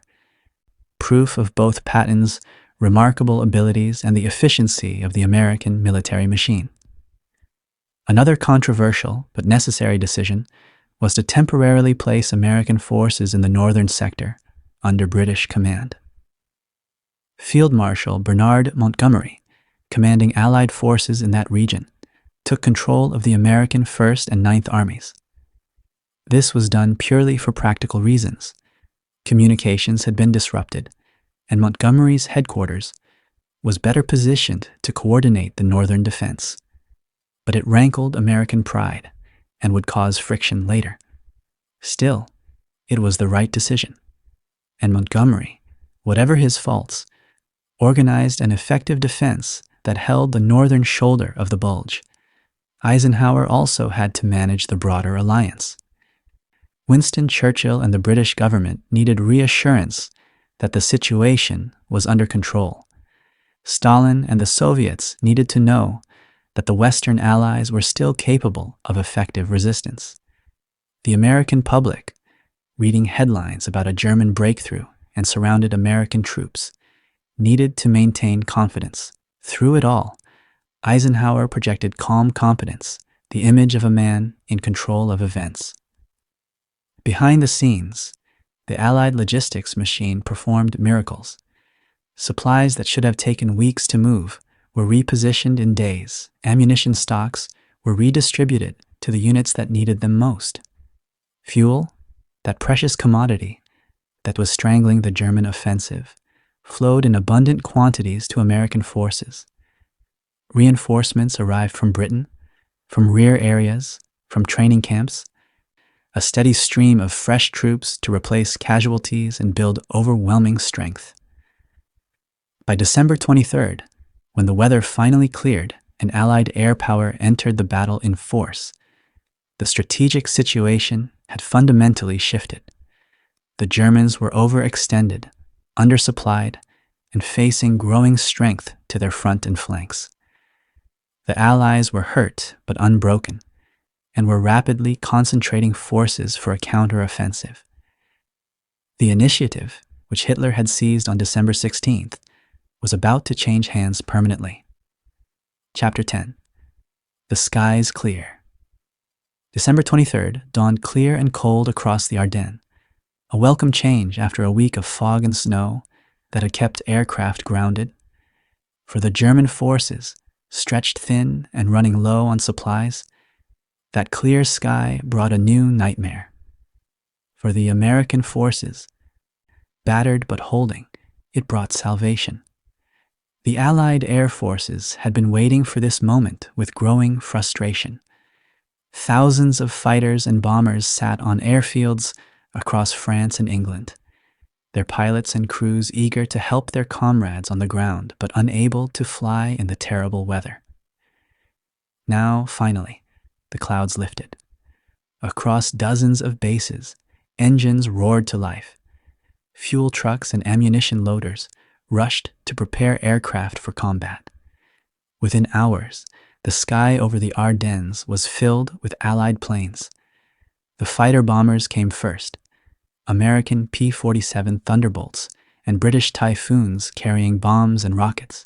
proof of both Patton's remarkable abilities and the efficiency of the American military machine. Another controversial but necessary decision was to temporarily place American forces in the northern sector under British command. Field Marshal Bernard Montgomery, commanding Allied forces in that region, took control of the American 1st and 9th Armies. This was done purely for practical reasons. Communications had been disrupted, and Montgomery's headquarters was better positioned to coordinate the northern defense. But it rankled American pride and would cause friction later. Still, it was the right decision, and Montgomery, whatever his faults, organized an effective defense that held the northern shoulder of the Bulge. Eisenhower also had to manage the broader alliance. Winston Churchill and the British government needed reassurance that the situation was under control. Stalin and the Soviets needed to know that the Western Allies were still capable of effective resistance. The American public, reading headlines about a German breakthrough and surrounded American troops, needed to maintain confidence. Through it all, Eisenhower projected calm competence, the image of a man in control of events. Behind the scenes, the Allied logistics machine performed miracles. Supplies that should have taken weeks to move were repositioned in days. Ammunition stocks were redistributed to the units that needed them most. Fuel, that precious commodity that was strangling the German offensive, flowed in abundant quantities to American forces. Reinforcements arrived from Britain, from rear areas, from training camps, a steady stream of fresh troops to replace casualties and build overwhelming strength. By December 23rd, when the weather finally cleared and Allied air power entered the battle in force, the strategic situation had fundamentally shifted. The Germans were overextended, undersupplied, and facing growing strength to their front and flanks. The Allies were hurt but unbroken, and were rapidly concentrating forces for a counteroffensive. The initiative, which Hitler had seized on December 16th, was about to change hands permanently. Chapter 10. The Skies Clear. December 23rd dawned clear and cold across the Ardennes, a welcome change after a week of fog and snow that had kept aircraft grounded. For the German forces, stretched thin and running low on supplies, that clear sky brought a new nightmare. For the American forces, battered but holding, it brought salvation. The Allied air forces had been waiting for this moment with growing frustration. Thousands of fighters and bombers sat on airfields across France and England, their pilots and crews eager to help their comrades on the ground but unable to fly in the terrible weather. Now, finally, the clouds lifted. Across dozens of bases, engines roared to life. Fuel trucks and ammunition loaders rushed to prepare aircraft for combat. Within hours, the sky over the Ardennes was filled with Allied planes. The fighter bombers came first, American P-47 Thunderbolts and British Typhoons carrying bombs and rockets.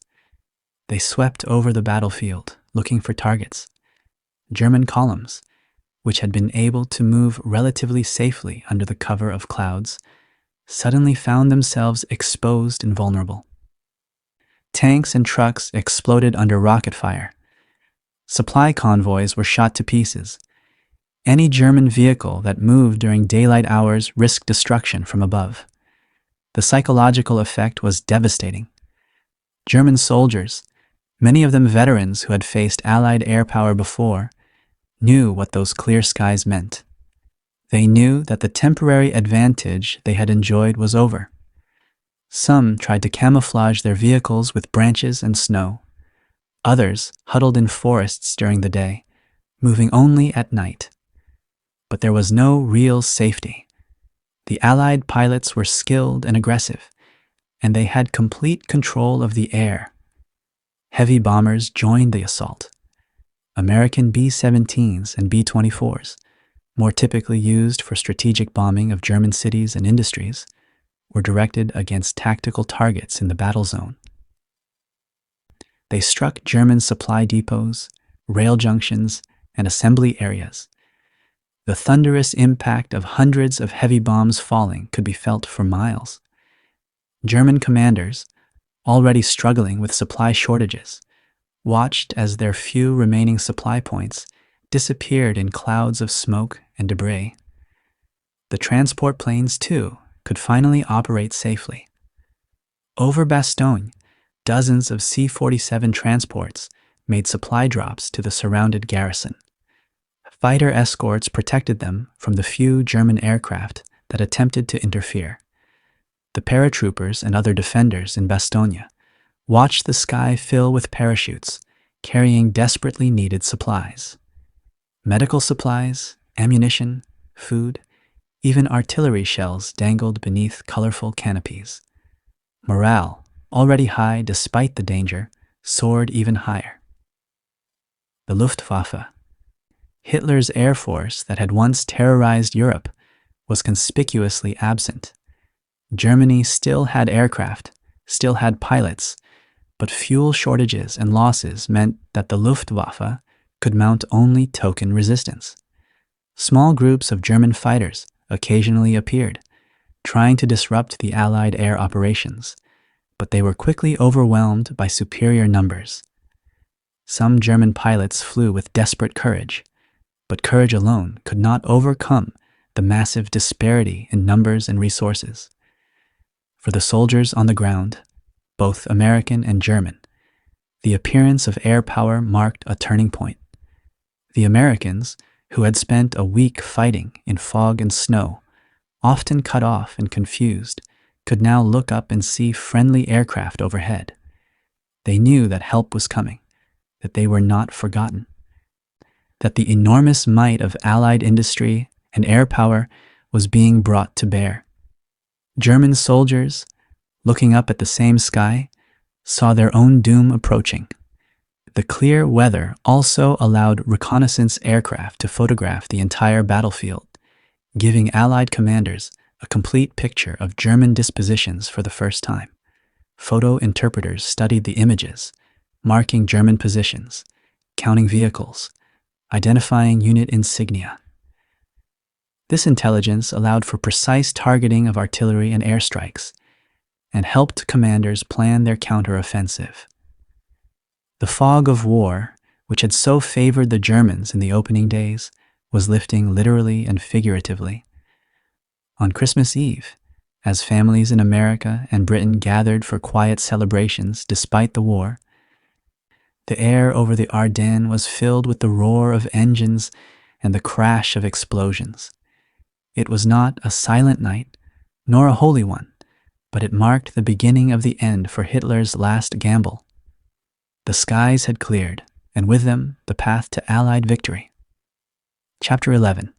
They swept over the battlefield, looking for targets. German columns, which had been able to move relatively safely under the cover of clouds, suddenly found themselves exposed and vulnerable. Tanks and trucks exploded under rocket fire. Supply convoys were shot to pieces. Any German vehicle that moved during daylight hours risked destruction from above. The psychological effect was devastating. German soldiers, many of them veterans who had faced Allied air power before, knew what those clear skies meant. They knew that the temporary advantage they had enjoyed was over. Some tried to camouflage their vehicles with branches and snow. Others huddled in forests during the day, moving only at night. But there was no real safety. The Allied pilots were skilled and aggressive, and they had complete control of the air. Heavy bombers joined the assault. American B-17s and B-24s, more typically used for strategic bombing of German cities and industries, were directed against tactical targets in the battle zone. They struck German supply depots, rail junctions, and assembly areas. The thunderous impact of hundreds of heavy bombs falling could be felt for miles. German commanders, already struggling with supply shortages, watched as their few remaining supply points disappeared in clouds of smoke and debris. The transport planes, too, could finally operate safely. Over Bastogne, dozens of C-47 transports made supply drops to the surrounded garrison. Fighter escorts protected them from the few German aircraft that attempted to interfere. The paratroopers and other defenders in Bastogne watched the sky fill with parachutes, carrying desperately needed supplies. Medical supplies, ammunition, food, even artillery shells dangled beneath colorful canopies. Morale, already high despite the danger, soared even higher. The Luftwaffe, Hitler's air force that had once terrorized Europe, was conspicuously absent. Germany still had aircraft, still had pilots, but fuel shortages and losses meant that the Luftwaffe could mount only token resistance. Small groups of German fighters occasionally appeared, trying to disrupt the Allied air operations, but they were quickly overwhelmed by superior numbers. Some German pilots flew with desperate courage, but courage alone could not overcome the massive disparity in numbers and resources. For the soldiers on the ground, both American and German, the appearance of air power marked a turning point. The Americans, who had spent a week fighting in fog and snow, often cut off and confused, could now look up and see friendly aircraft overhead. They knew that help was coming, that they were not forgotten, that the enormous might of Allied industry and air power was being brought to bear. German soldiers, looking up at the same sky, saw their own doom approaching. The clear weather also allowed reconnaissance aircraft to photograph the entire battlefield, giving Allied commanders a complete picture of German dispositions for the first time. Photo interpreters studied the images, marking German positions, counting vehicles, identifying unit insignia. This intelligence allowed for precise targeting of artillery and airstrikes, and helped commanders plan their counteroffensive. The fog of war, which had so favored the Germans in the opening days, was lifting literally and figuratively. On Christmas Eve, as families in America and Britain gathered for quiet celebrations despite the war, the air over the Ardennes was filled with the roar of engines and the crash of explosions. It was not a silent night, nor a holy one, but it marked the beginning of the end for Hitler's last gamble. The skies had cleared, and with them the path to Allied victory. Chapter 11.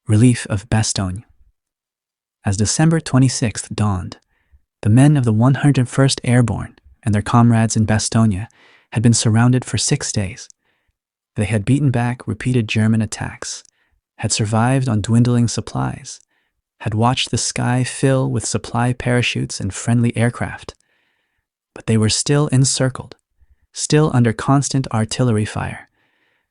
Relief of Bastogne. As December 26th dawned, the men of the 101st Airborne and their comrades in Bastogne had been surrounded for 6 days. They had beaten back repeated German attacks, had survived on dwindling supplies, had watched the sky fill with supply parachutes and friendly aircraft. But they were still encircled, still under constant artillery fire,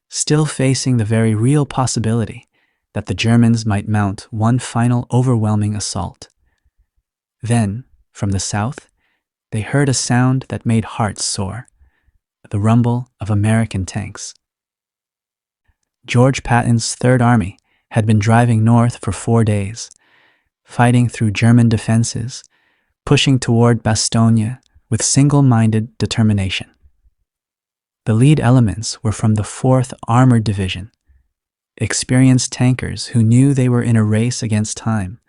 still facing the very real possibility that the Germans might mount one final overwhelming assault. Then, from the south, they heard a sound that made hearts soar, the rumble of American tanks. George Patton's Third Army had been driving north for 4 days, fighting through German defenses, pushing toward Bastogne with single-minded determination. The lead elements were from the 4th Armored Division, experienced tankers who knew they were in a race against time.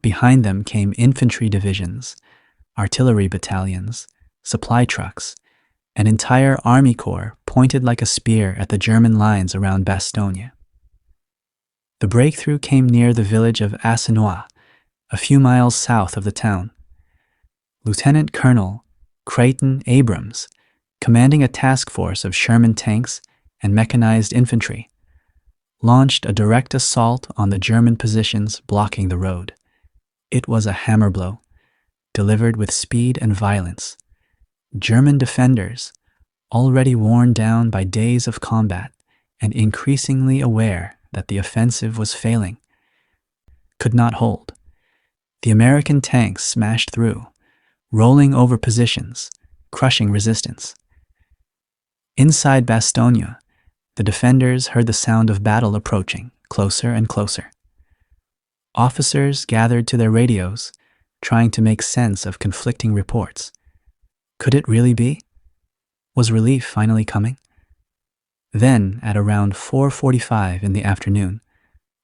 Behind them came infantry divisions, artillery battalions, supply trucks, an entire army corps pointed like a spear at the German lines around Bastogne. The breakthrough came near the village of Ardennes, a few miles south of the town. Lieutenant Colonel Creighton Abrams, commanding a task force of Sherman tanks and mechanized infantry, launched a direct assault on the German positions blocking the road. It was a hammer blow, delivered with speed and violence. German defenders, already worn down by days of combat and increasingly aware that the offensive was failing, could not hold. The American tanks smashed through, rolling over positions, crushing resistance. Inside Bastogne, the defenders heard the sound of battle approaching, closer and closer. Officers gathered to their radios, trying to make sense of conflicting reports. Could it really be? Was relief finally coming? Then, at around 4:45 in the afternoon,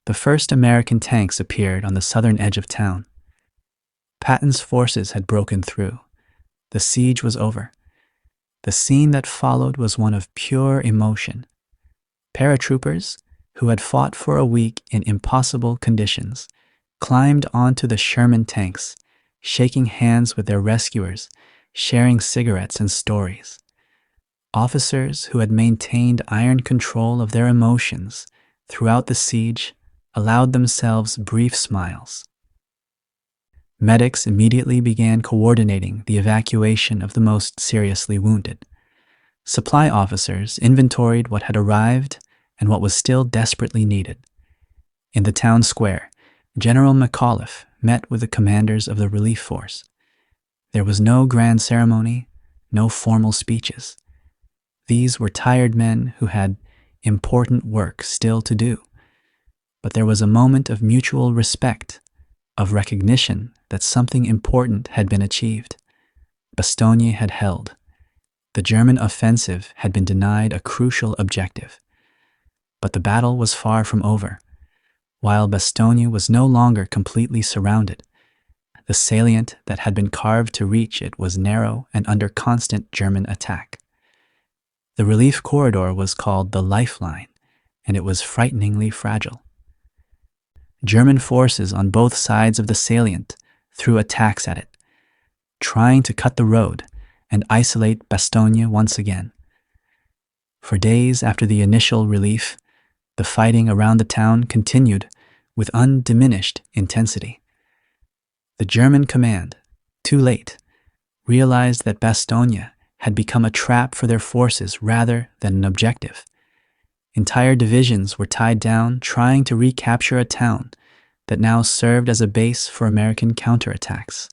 the first American tanks appeared on the southern edge of town. Patton's forces had broken through. The siege was over. The scene that followed was one of pure emotion. Paratroopers, who had fought for a week in impossible conditions, climbed onto the Sherman tanks, shaking hands with their rescuers, sharing cigarettes and stories. Officers who had maintained iron control of their emotions throughout the siege allowed themselves brief smiles. Medics immediately began coordinating the evacuation of the most seriously wounded. Supply officers inventoried what had arrived and what was still desperately needed. In the town square, General McAuliffe met with the commanders of the relief force. There was no grand ceremony, no formal speeches. These were tired men who had important work still to do. But there was a moment of mutual respect, of recognition that something important had been achieved. Bastogne had held. The German offensive had been denied a crucial objective. But the battle was far from over. While Bastogne was no longer completely surrounded, the salient that had been carved to reach it was narrow and under constant German attack. The relief corridor was called the Lifeline, and it was frighteningly fragile. German forces on both sides of the salient threw attacks at it, trying to cut the road and isolate Bastogne once again. For days after the initial relief, the fighting around the town continued with undiminished intensity. The German command, too late, realized that Bastogne had become a trap for their forces rather than an objective. Entire divisions were tied down trying to recapture a town that now served as a base for American counterattacks.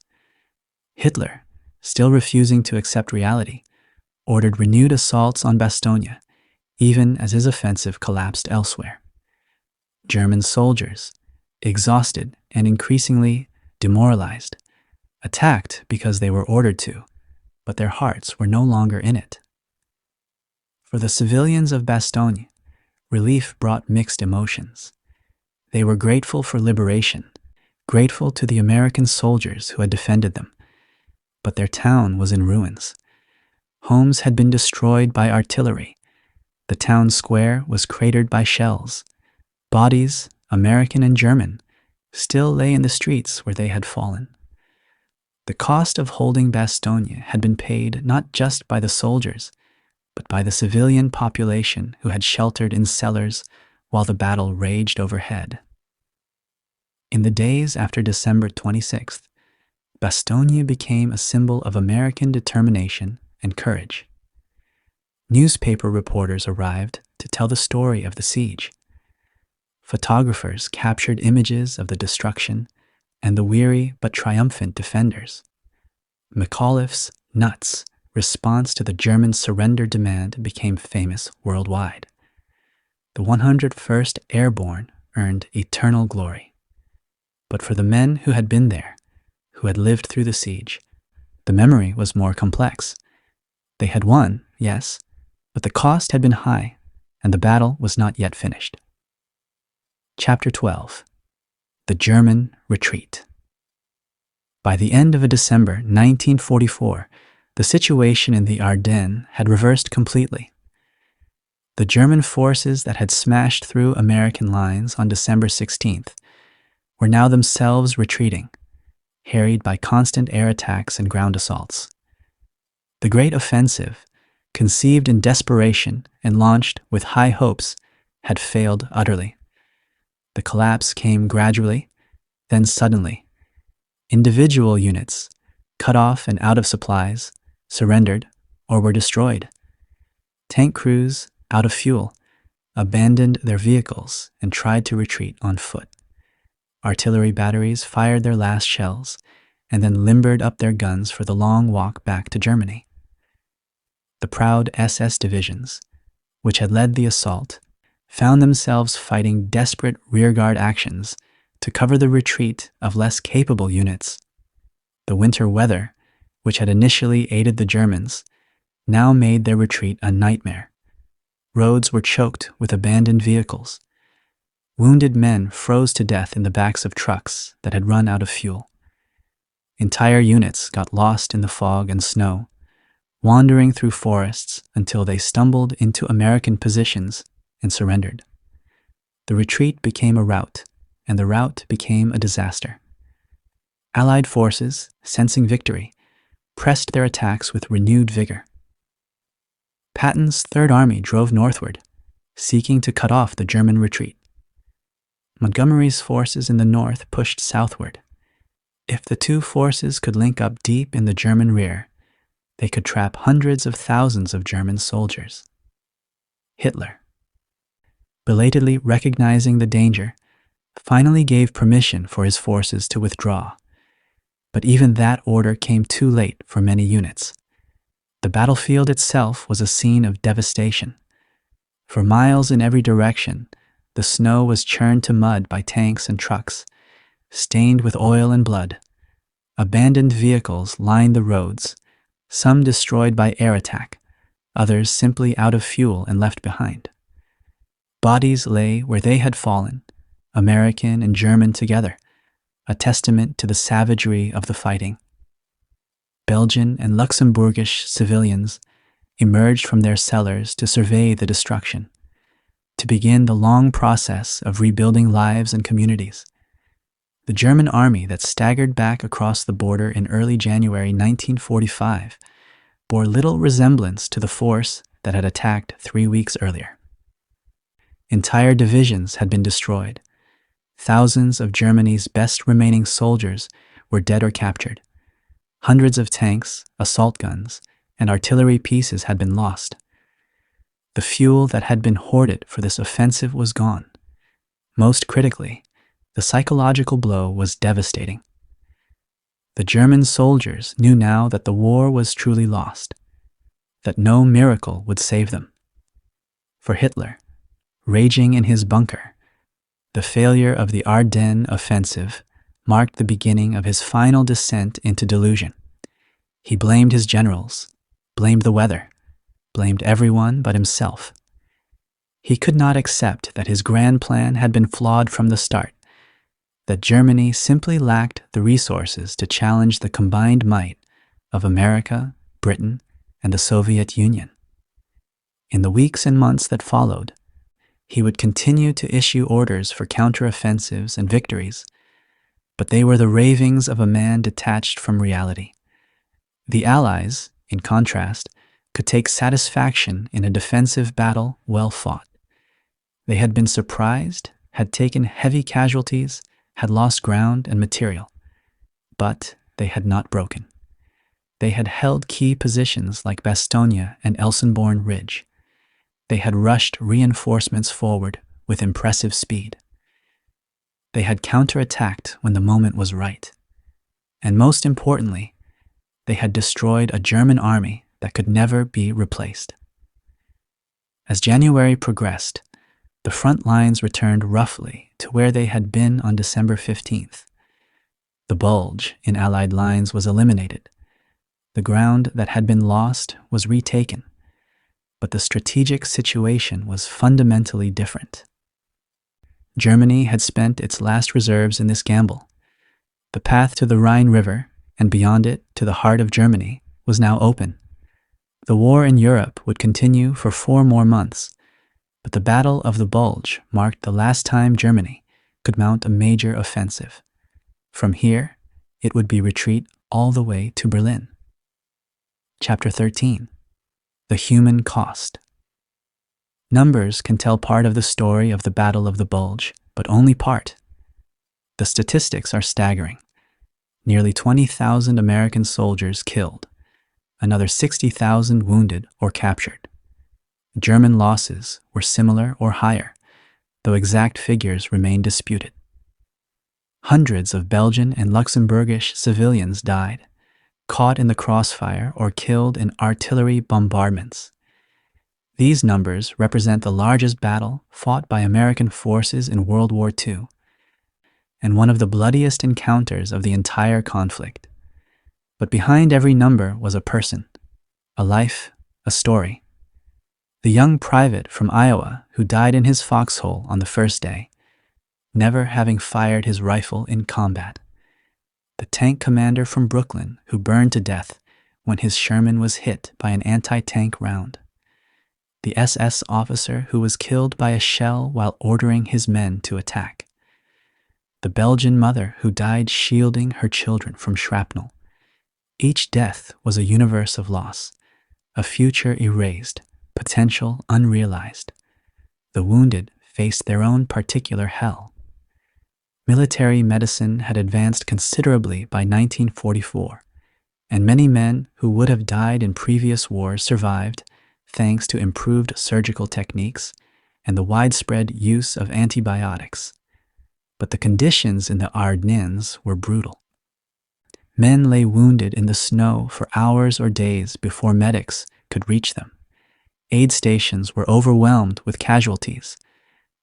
Hitler, still refusing to accept reality, ordered renewed assaults on Bastogne, even as his offensive collapsed elsewhere. German soldiers, exhausted and increasingly demoralized, attacked because they were ordered to, but their hearts were no longer in it. For the civilians of Bastogne, relief brought mixed emotions. They were grateful for liberation, grateful to the American soldiers who had defended them, but their town was in ruins. Homes had been destroyed by artillery. The town square was cratered by shells. Bodies, American and German, still lay in the streets where they had fallen. The cost of holding Bastogne had been paid not just by the soldiers, but by the civilian population who had sheltered in cellars while the battle raged overhead. In the days after December 26th, Bastogne became a symbol of American determination and courage. Newspaper reporters arrived to tell the story of the siege. Photographers captured images of the destruction and the weary but triumphant defenders. McAuliffe's "nuts" response to the German surrender demand became famous worldwide. The 101st Airborne earned eternal glory. But for the men who had been there, who had lived through the siege, the memory was more complex. They had won, yes, but the cost had been high, and the battle was not yet finished. Chapter 12. The German Retreat. By the end of December 1944, the situation in the Ardennes had reversed completely. The German forces that had smashed through American lines on December 16th were now themselves retreating, harried by constant air attacks and ground assaults. The Great Offensive, conceived in desperation and launched with high hopes, had failed utterly. The collapse came gradually, then suddenly. Individual units, cut off and out of supplies, surrendered or were destroyed. Tank crews, out of fuel, abandoned their vehicles and tried to retreat on foot. Artillery batteries fired their last shells and then limbered up their guns for the long walk back to Germany. The proud SS divisions, which had led the assault, found themselves fighting desperate rearguard actions to cover the retreat of less capable units. The winter weather, which had initially aided the Germans, now made their retreat a nightmare. Roads were choked with abandoned vehicles. Wounded men froze to death in the backs of trucks that had run out of fuel. Entire units got lost in the fog and snow, wandering through forests until they stumbled into American positions and surrendered. The retreat became a rout, and the rout became a disaster. Allied forces, sensing victory, pressed their attacks with renewed vigor. Patton's Third Army drove northward, seeking to cut off the German retreat. Montgomery's forces in the north pushed southward. If the two forces could link up deep in the German rear, they could trap hundreds of thousands of German soldiers. Hitler, belatedly recognizing the danger, finally gave permission for his forces to withdraw. But even that order came too late for many units. The battlefield itself was a scene of devastation. For miles in every direction, the snow was churned to mud by tanks and trucks, stained with oil and blood. Abandoned vehicles lined the roads, some destroyed by air attack, others simply out of fuel and left behind. Bodies lay where they had fallen, American and German together, a testament to the savagery of the fighting. Belgian and Luxembourgish civilians emerged from their cellars to survey the destruction, to begin the long process of rebuilding lives and communities. The German army that staggered back across the border in early January 1945 bore little resemblance to the force that had attacked 3 weeks earlier. Entire divisions had been destroyed. Thousands of Germany's best remaining soldiers were dead or captured. Hundreds of tanks, assault guns, and artillery pieces had been lost. The fuel that had been hoarded for this offensive was gone. Most critically, the psychological blow was devastating. The German soldiers knew now that the war was truly lost, that no miracle would save them. For Hitler, raging in his bunker, the failure of the Ardennes offensive marked the beginning of his final descent into delusion. He blamed his generals, blamed the weather, blamed everyone but himself. He could not accept that his grand plan had been flawed from the start, that Germany simply lacked the resources to challenge the combined might of America, Britain, and the Soviet Union. In the weeks and months that followed, he would continue to issue orders for counteroffensives and victories, but they were the ravings of a man detached from reality. The Allies, in contrast, could take satisfaction in a defensive battle well fought. They had been surprised, had taken heavy casualties, had lost ground and material, but they had not broken. They had held key positions like Bastogne and Elsenborn Ridge. They had rushed reinforcements forward with impressive speed. They had counterattacked when the moment was right. And most importantly, they had destroyed a German army that could never be replaced. As January progressed, the front lines returned roughly to where they had been on December 15th. The Bulge in Allied lines was eliminated. The ground that had been lost was retaken, but the strategic situation was fundamentally different. Germany had spent its last reserves in this gamble. The path to the Rhine River, and beyond it to the heart of Germany, was now open. The war in Europe would continue for 4 more months, but the Battle of the Bulge marked the last time Germany could mount a major offensive. From here, it would be retreat all the way to Berlin. Chapter 13. The Human Cost. Numbers can tell part of the story of the Battle of the Bulge, but only part. The statistics are staggering. Nearly 20,000 American soldiers killed, another 60,000 wounded or captured. German losses were similar or higher, though exact figures remain disputed. Hundreds of Belgian and Luxembourgish civilians died, caught in the crossfire or killed in artillery bombardments. These numbers represent the largest battle fought by American forces in World War II, and one of the bloodiest encounters of the entire conflict. But behind every number was a person, a life, a story. The young private from Iowa who died in his foxhole on the first day, never having fired his rifle in combat. The tank commander from Brooklyn who burned to death when his Sherman was hit by an anti-tank round. The SS officer who was killed by a shell while ordering his men to attack. The Belgian mother who died shielding her children from shrapnel. Each death was a universe of loss, a future erased, potential unrealized. The wounded faced their own particular hell. Military medicine had advanced considerably by 1944, and many men who would have died in previous wars survived thanks to improved surgical techniques and the widespread use of antibiotics. But the conditions in the Ardennes were brutal. Men lay wounded in the snow for hours or days before medics could reach them. Aid stations were overwhelmed with casualties.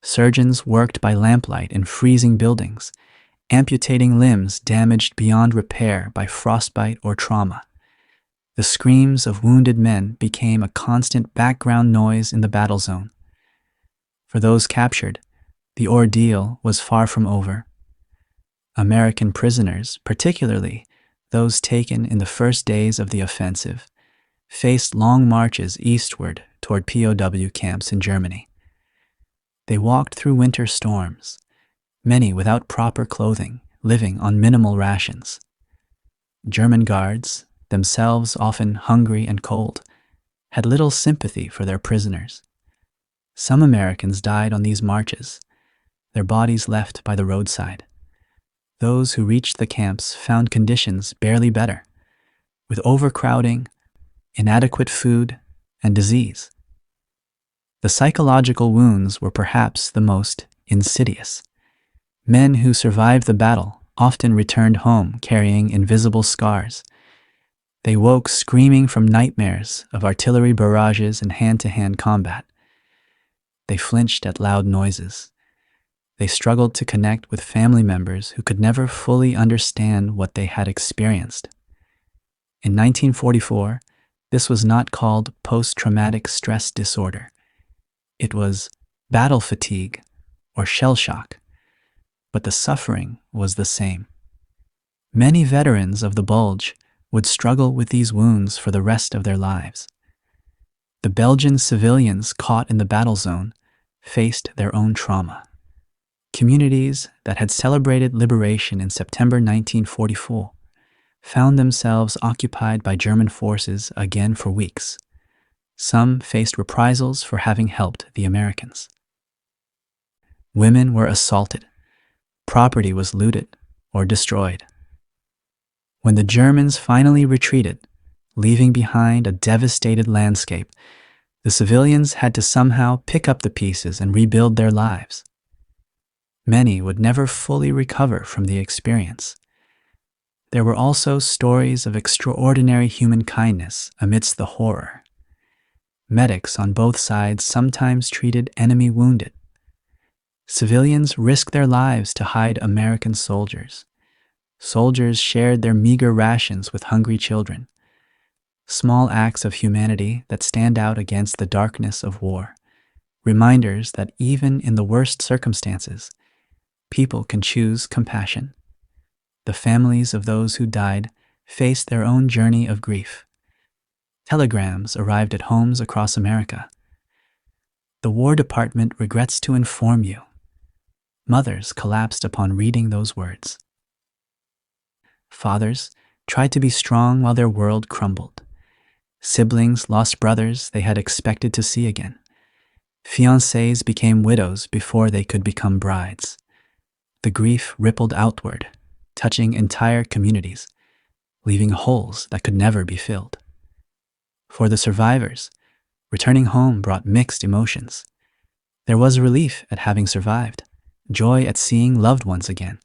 Surgeons worked by lamplight in freezing buildings, amputating limbs damaged beyond repair by frostbite or trauma. The screams of wounded men became a constant background noise in the battle zone. For those captured, the ordeal was far from over. American prisoners, particularly those taken in the first days of the offensive, faced long marches eastward toward POW camps in Germany. They walked through winter storms, many without proper clothing, living on minimal rations. German guards, themselves often hungry and cold, had little sympathy for their prisoners. Some Americans died on these marches, their bodies left by the roadside. Those who reached the camps found conditions barely better, with overcrowding, inadequate food, and disease. The psychological wounds were perhaps the most insidious. Men who survived the battle often returned home carrying invisible scars. They woke screaming from nightmares of artillery barrages and hand-to-hand combat. They flinched at loud noises. They struggled to connect with family members who could never fully understand what they had experienced. In 1944, this was not called post-traumatic stress disorder. It was battle fatigue or shell shock, but the suffering was the same. Many veterans of the Bulge would struggle with these wounds for the rest of their lives. The Belgian civilians caught in the battle zone faced their own trauma. Communities that had celebrated liberation in September 1944 found themselves occupied by German forces again for weeks. Some faced reprisals for having helped the Americans. Women were assaulted. Property was looted or destroyed. When the Germans finally retreated, leaving behind a devastated landscape, the civilians had to somehow pick up the pieces and rebuild their lives. Many would never fully recover from the experience. There were also stories of extraordinary human kindness amidst the horror. Medics on both sides sometimes treated enemy wounded. Civilians risked their lives to hide American soldiers. Soldiers shared their meager rations with hungry children. Small acts of humanity that stand out against the darkness of war. Reminders that even in the worst circumstances, people can choose compassion. The families of those who died faced their own journey of grief. Telegrams arrived at homes across America. The War Department regrets to inform you. Mothers collapsed upon reading those words. Fathers tried to be strong while their world crumbled. Siblings lost brothers they had expected to see again. Fiancées became widows before they could become brides. The grief rippled outward, touching entire communities, leaving holes that could never be filled. For the survivors, Returning home brought mixed emotions. There was relief at having survived, joy at seeing loved ones again.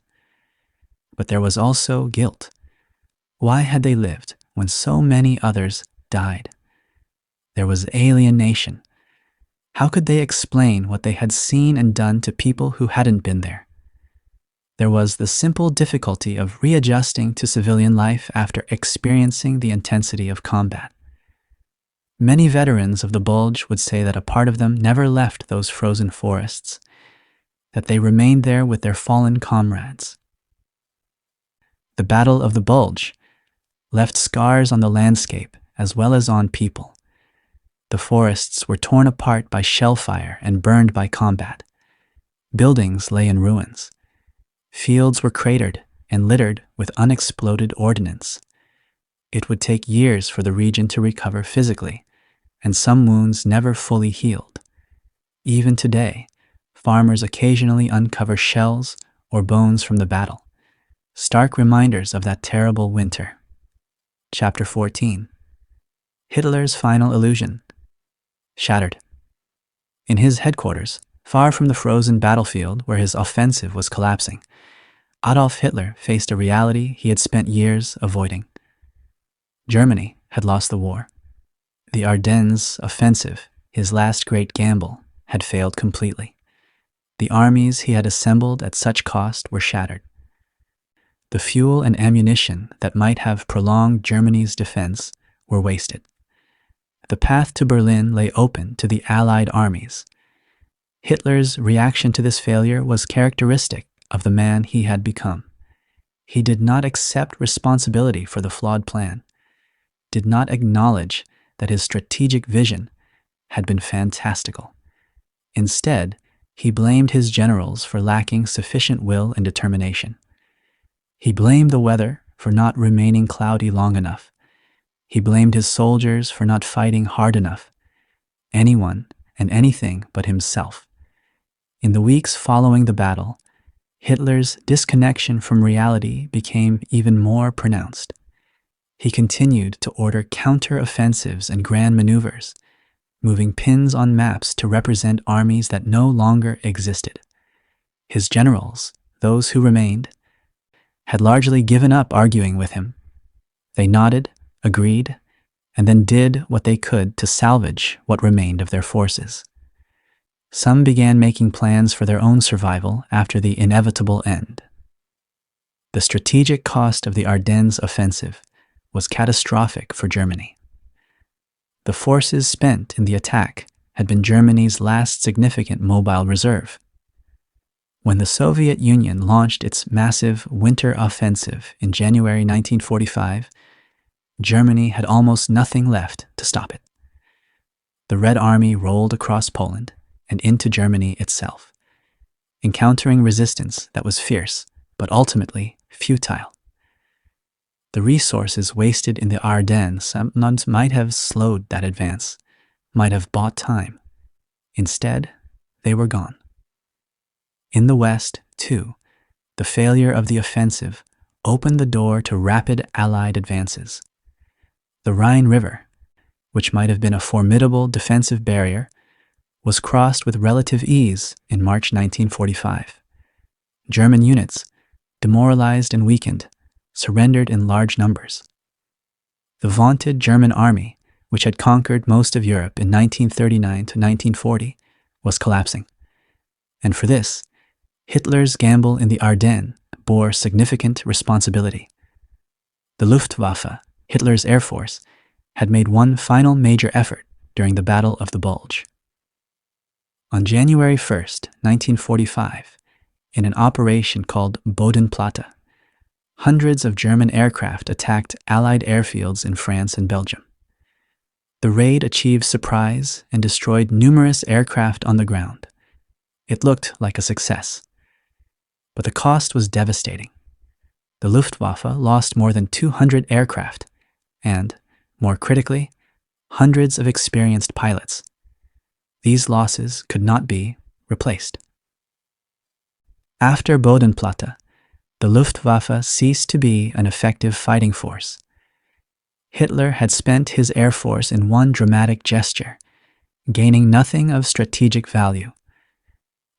But there was also guilt. Why had they lived when so many others died? There was alienation. How could they explain what they had seen and done to people who hadn't been there? There was the simple difficulty of readjusting to civilian life after experiencing the intensity of combat. Many veterans of the Bulge would say that a part of them never left those frozen forests, that they remained there with their fallen comrades. The Battle of the Bulge left scars on the landscape as well as on people. The forests were torn apart by shell fire and burned by combat. Buildings lay in ruins. Fields were cratered and littered with unexploded ordnance. It would take years for the region to recover physically, and some wounds never fully healed. Even today, farmers occasionally uncover shells or bones from the battle, stark reminders of that terrible winter. Chapter 14. Hitler's final illusion. Shattered. In his headquarters, far from the frozen battlefield where his offensive was collapsing, Adolf Hitler faced a reality he had spent years avoiding. Germany had lost the war. The Ardennes offensive, his last great gamble, had failed completely. The armies he had assembled at such cost were shattered. The fuel and ammunition that might have prolonged Germany's defense were wasted. The path to Berlin lay open to the Allied armies. Hitler's reaction to this failure was characteristic of the man he had become. He did not accept responsibility for the flawed plan, did not acknowledge that his strategic vision had been fantastical. Instead, he blamed his generals for lacking sufficient will and determination. He blamed the weather for not remaining cloudy long enough. He blamed his soldiers for not fighting hard enough. Anyone and anything but himself. In the weeks following the battle, Hitler's disconnection from reality became even more pronounced. He continued to order counter-offensives and grand maneuvers, moving pins on maps to represent armies that no longer existed. His generals, those who remained, had largely given up arguing with him. They nodded, agreed, and then did what they could to salvage what remained of their forces. Some began making plans for their own survival after the inevitable end. The strategic cost of the Ardennes offensive was catastrophic for Germany. The forces spent in the attack had been Germany's last significant mobile reserve. When the Soviet Union launched its massive winter offensive in January 1945, Germany had almost nothing left to stop it. The Red Army rolled across Poland and into Germany itself, encountering resistance that was fierce, but ultimately futile. The resources wasted in the Ardennes might have slowed that advance, might have bought time. Instead, they were gone. In the West, too, the failure of the offensive opened the door to rapid Allied advances. The Rhine River, which might have been a formidable defensive barrier, was crossed with relative ease in March 1945. German units, demoralized and weakened, surrendered in large numbers. The vaunted German army, which had conquered most of Europe in 1939 to 1940, was collapsing. And for this, Hitler's gamble in the Ardennes bore significant responsibility. The Luftwaffe, Hitler's air force, had made one final major effort during the Battle of the Bulge. On January 1st, 1945, in an operation called Bodenplatte, hundreds of German aircraft attacked Allied airfields in France and Belgium. The raid achieved surprise and destroyed numerous aircraft on the ground. It looked like a success. But the cost was devastating. The Luftwaffe lost more than 200 aircraft and, more critically, hundreds of experienced pilots. These losses could not be replaced. After Bodenplatte, the Luftwaffe ceased to be an effective fighting force. Hitler had spent his air force in one dramatic gesture. gaining nothing of strategic value.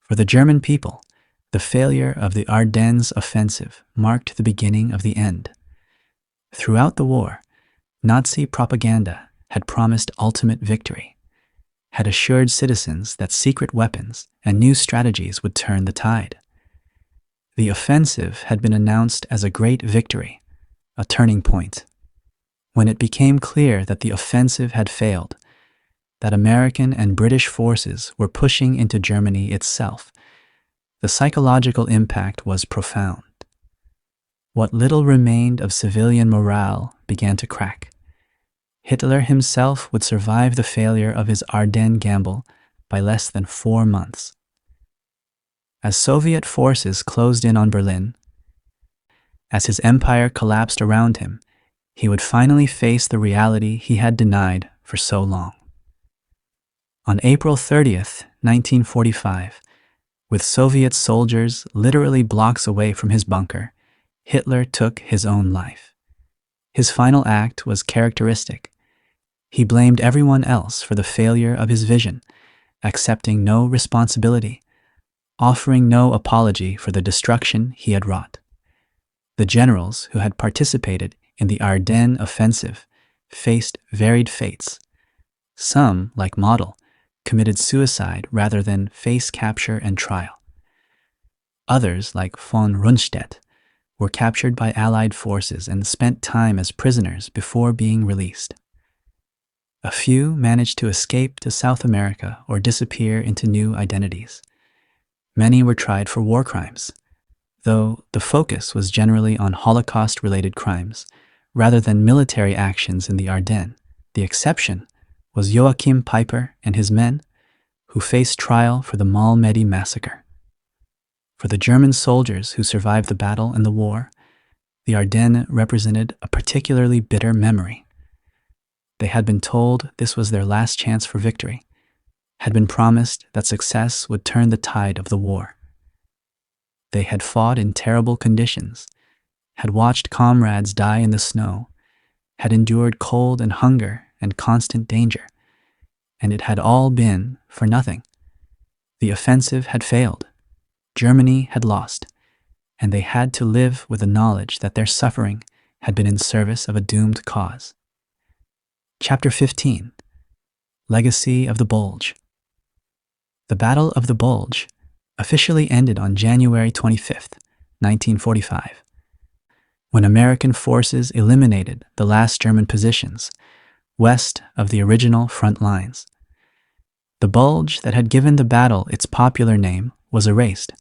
For the German people, the failure of the Ardennes offensive marked the beginning of the end. Throughout the war, Nazi propaganda had promised ultimate victory, had assured citizens that secret weapons and new strategies would turn the tide. The offensive had been announced as a great victory, a turning point. When it became clear that the offensive had failed, that American and British forces were pushing into Germany itself, the psychological impact was profound. What little remained of civilian morale began to crack. Hitler himself would survive the failure of his Ardennes gamble by less than 4 months. As Soviet forces closed in on Berlin, as his empire collapsed around him, he would finally face the reality he had denied for so long. On April 30th, 1945, with Soviet soldiers literally blocks away from his bunker, Hitler took his own life. His final act was characteristic. He blamed everyone else for the failure of his vision, accepting no responsibility, offering no apology for the destruction he had wrought. The generals who had participated in the Ardennes offensive faced varied fates. Some, like Model, committed suicide rather than face capture and trial. Others, like von Rundstedt, were captured by Allied forces and spent time as prisoners before being released. A few managed to escape to South America or disappear into new identities. Many were tried for war crimes, though the focus was generally on Holocaust-related crimes rather than military actions in the Ardennes. The exception was Joachim Peiper and his men, who faced trial for the Malmedy massacre. For the German soldiers who survived the battle and the war, the Ardennes represented a particularly bitter memory. They had been told this was their last chance for victory, had been promised that success would turn the tide of the war. They had fought in terrible conditions, had watched comrades die in the snow, had endured cold and hunger and constant danger, and it had all been for nothing. The offensive had failed, Germany had lost, and they had to live with the knowledge that their suffering had been in service of a doomed cause. Chapter 15. Legacy of the Bulge. The Battle of the Bulge officially ended on January 25th, 1945, when American forces eliminated the last German positions west of the original front lines. The Bulge that had given the battle its popular name was erased,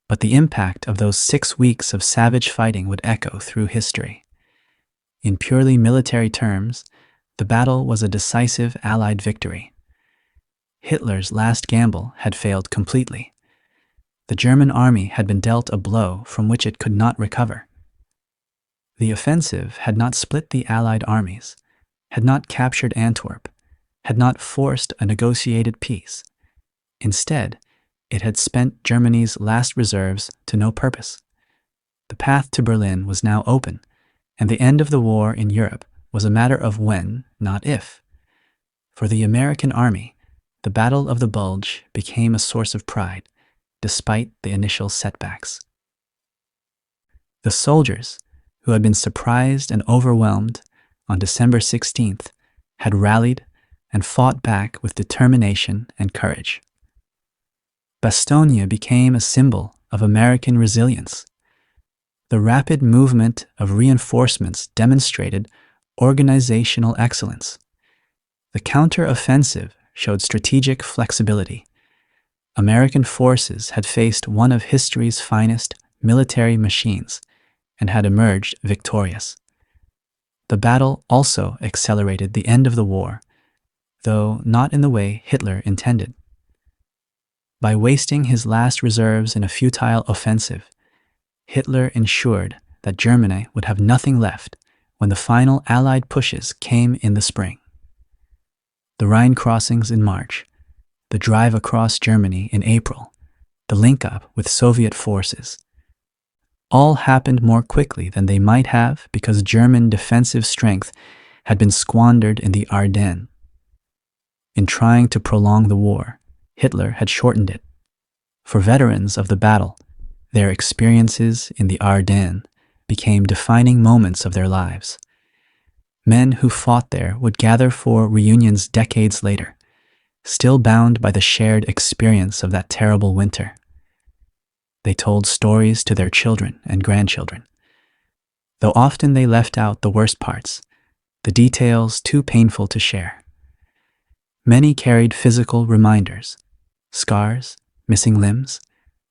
but the impact of those 6 weeks of savage fighting would echo through history. In purely military terms, the battle was a decisive Allied victory. Hitler's last gamble had failed completely. The German army had been dealt a blow from which it could not recover. The offensive had not split the Allied armies, had not captured Antwerp, had not forced a negotiated peace. Instead, it had spent Germany's last reserves to no purpose. The path to Berlin was now open, and the end of the war in Europe was a matter of when, not if. For the American army, the Battle of the Bulge became a source of pride, despite the initial setbacks. The soldiers, who had been surprised and overwhelmed on December 16th, had rallied and fought back with determination and courage. Bastogne became a symbol of American resilience. The rapid movement of reinforcements demonstrated organizational excellence. The counter-offensive showed strategic flexibility. American forces had faced one of history's finest military machines and had emerged victorious. The battle also accelerated the end of the war, though not in the way Hitler intended. By wasting his last reserves in a futile offensive, Hitler ensured that Germany would have nothing left when the final Allied pushes came in the spring. The Rhine crossings in March, the drive across Germany in April, the link-up with Soviet forces, all happened more quickly than they might have because German defensive strength had been squandered in the Ardennes. In trying to prolong the war, Hitler had shortened it. For veterans of the battle, their experiences in the Ardennes became defining moments of their lives. Men who fought there would gather for reunions decades later, still bound by the shared experience of that terrible winter. They told stories to their children and grandchildren, though often they left out the worst parts, the details too painful to share. Many carried physical reminders, scars, missing limbs,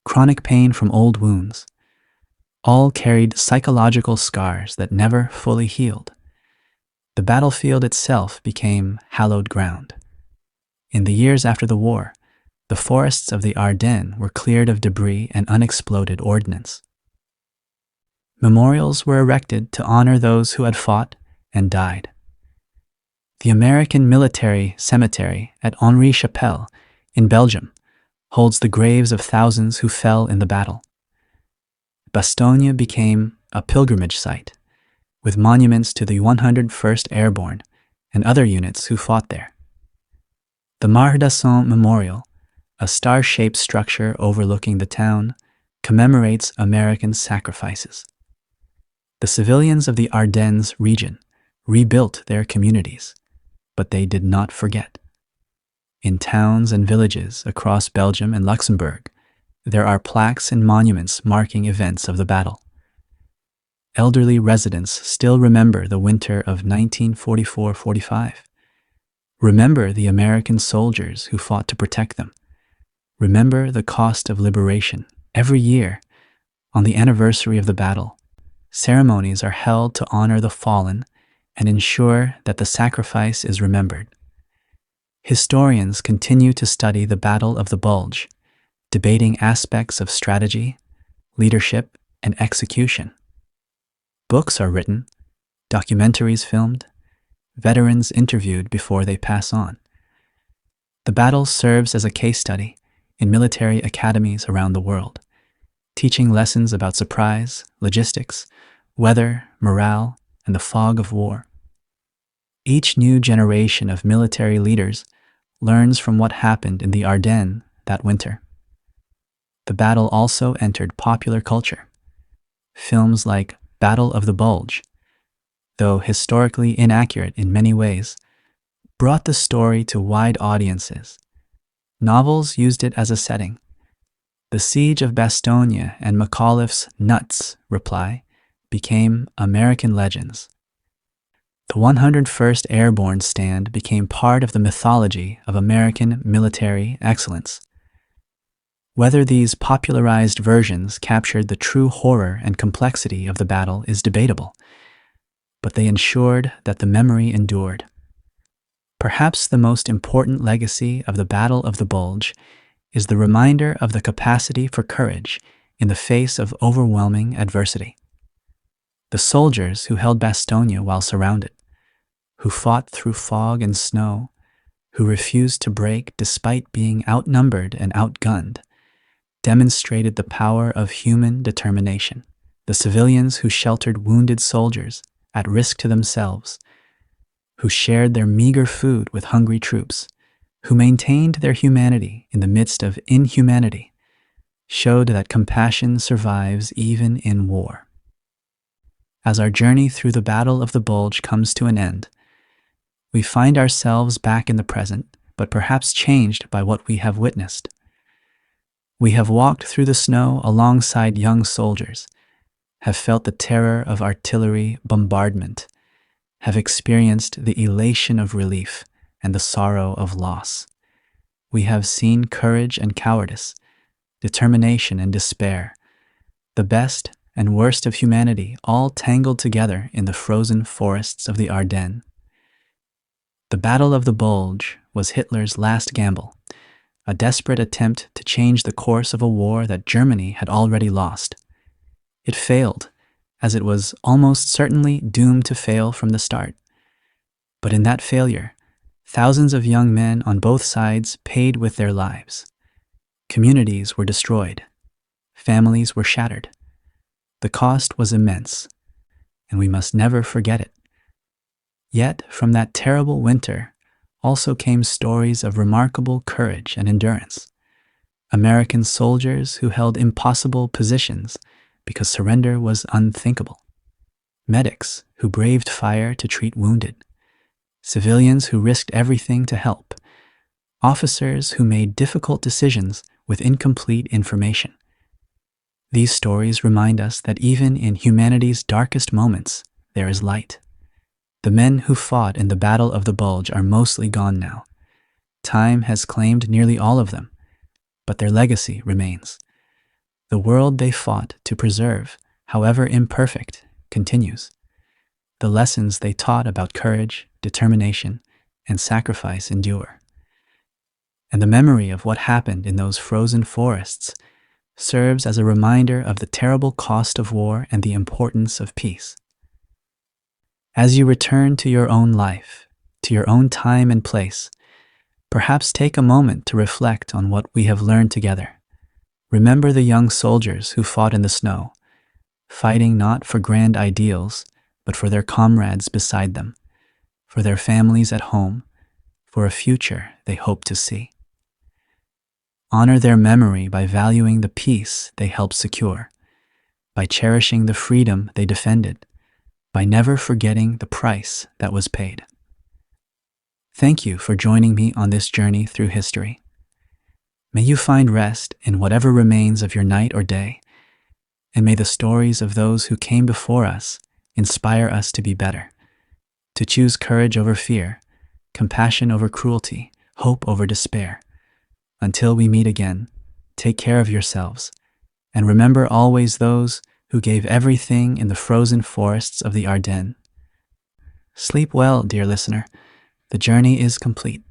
chronic pain from old wounds. All carried psychological scars that never fully healed. The battlefield itself became hallowed ground. In the years after the war, the forests of the Ardennes were cleared of debris and unexploded ordnance. Memorials were erected to honor those who had fought and died. The American Military Cemetery at Henri-Chapelle in Belgium holds the graves of thousands who fell in the battle. Bastogne became a pilgrimage site, with monuments to the 101st Airborne and other units who fought there. The Marhedasson Memorial, a star-shaped structure overlooking the town, commemorates American sacrifices. The civilians of the Ardennes region rebuilt their communities, but they did not forget. In towns and villages across Belgium and Luxembourg, there are plaques and monuments marking events of the battle. Elderly residents still remember the winter of 1944-45. Remember the American soldiers who fought to protect them. Remember the cost of liberation. Every year, on the anniversary of the battle, ceremonies are held to honor the fallen and ensure that the sacrifice is remembered. Historians continue to study the Battle of the Bulge, debating aspects of strategy, leadership, and execution. Books are written, documentaries filmed, veterans interviewed before they pass on. The battle serves as a case study in military academies around the world, teaching lessons about surprise, logistics, weather, morale, and the fog of war. Each new generation of military leaders learns from what happened in the Ardennes that winter. The battle also entered popular culture. Films like Battle of the Bulge, though historically inaccurate in many ways, brought the story to wide audiences. Novels used it as a setting. The Siege of Bastogne and Macauliffe's Nuts reply became American legends. The 101st Airborne stand became part of the mythology of American military excellence. Whether these popularized versions captured the true horror and complexity of the battle is debatable, but they ensured that the memory endured. Perhaps the most important legacy of the Battle of the Bulge is the reminder of the capacity for courage in the face of overwhelming adversity. The soldiers who held Bastogne while surrounded, who fought through fog and snow, who refused to break despite being outnumbered and outgunned, demonstrated the power of human determination. The civilians who sheltered wounded soldiers at risk to themselves, who shared their meager food with hungry troops, who maintained their humanity in the midst of inhumanity, showed that compassion survives even in war. As our journey through the Battle of the Bulge comes to an end, we find ourselves back in the present, but perhaps changed by what we have witnessed. We have walked through the snow alongside young soldiers, have felt the terror of artillery bombardment, have experienced the elation of relief and the sorrow of loss. We have seen courage and cowardice, determination and despair, the best and worst of humanity all tangled together in the frozen forests of the Ardennes. The Battle of the Bulge was Hitler's last gamble, a desperate attempt to change the course of a war that Germany had already lost. It failed, as it was almost certainly doomed to fail from the start. But in that failure, thousands of young men on both sides paid with their lives. Communities were destroyed. Families were shattered. The cost was immense, and we must never forget it. Yet, from that terrible winter, also came stories of remarkable courage and endurance. American soldiers who held impossible positions because surrender was unthinkable. Medics who braved fire to treat wounded. Civilians who risked everything to help. Officers who made difficult decisions with incomplete information. These stories remind us that even in humanity's darkest moments, there is light. The men who fought in the Battle of the Bulge are mostly gone now. Time has claimed nearly all of them, but their legacy remains. The world they fought to preserve, however imperfect, continues. The lessons they taught about courage, determination, and sacrifice endure. And the memory of what happened in those frozen forests serves as a reminder of the terrible cost of war and the importance of peace. As you return to your own life, to your own time and place, perhaps take a moment to reflect on what we have learned together. Remember the young soldiers who fought in the snow, fighting not for grand ideals, but for their comrades beside them, for their families at home, for a future they hope to see. Honor their memory by valuing the peace they helped secure, by cherishing the freedom they defended, by never forgetting the price that was paid. Thank you for joining me on this journey through history. May you find rest in whatever remains of your night or day, and may the stories of those who came before us inspire us to be better, to choose courage over fear, compassion over cruelty, hope over despair. Until we meet again, take care of yourselves, and remember always those who gave everything in the frozen forests of the Ardennes. Sleep well, dear listener. The journey is complete.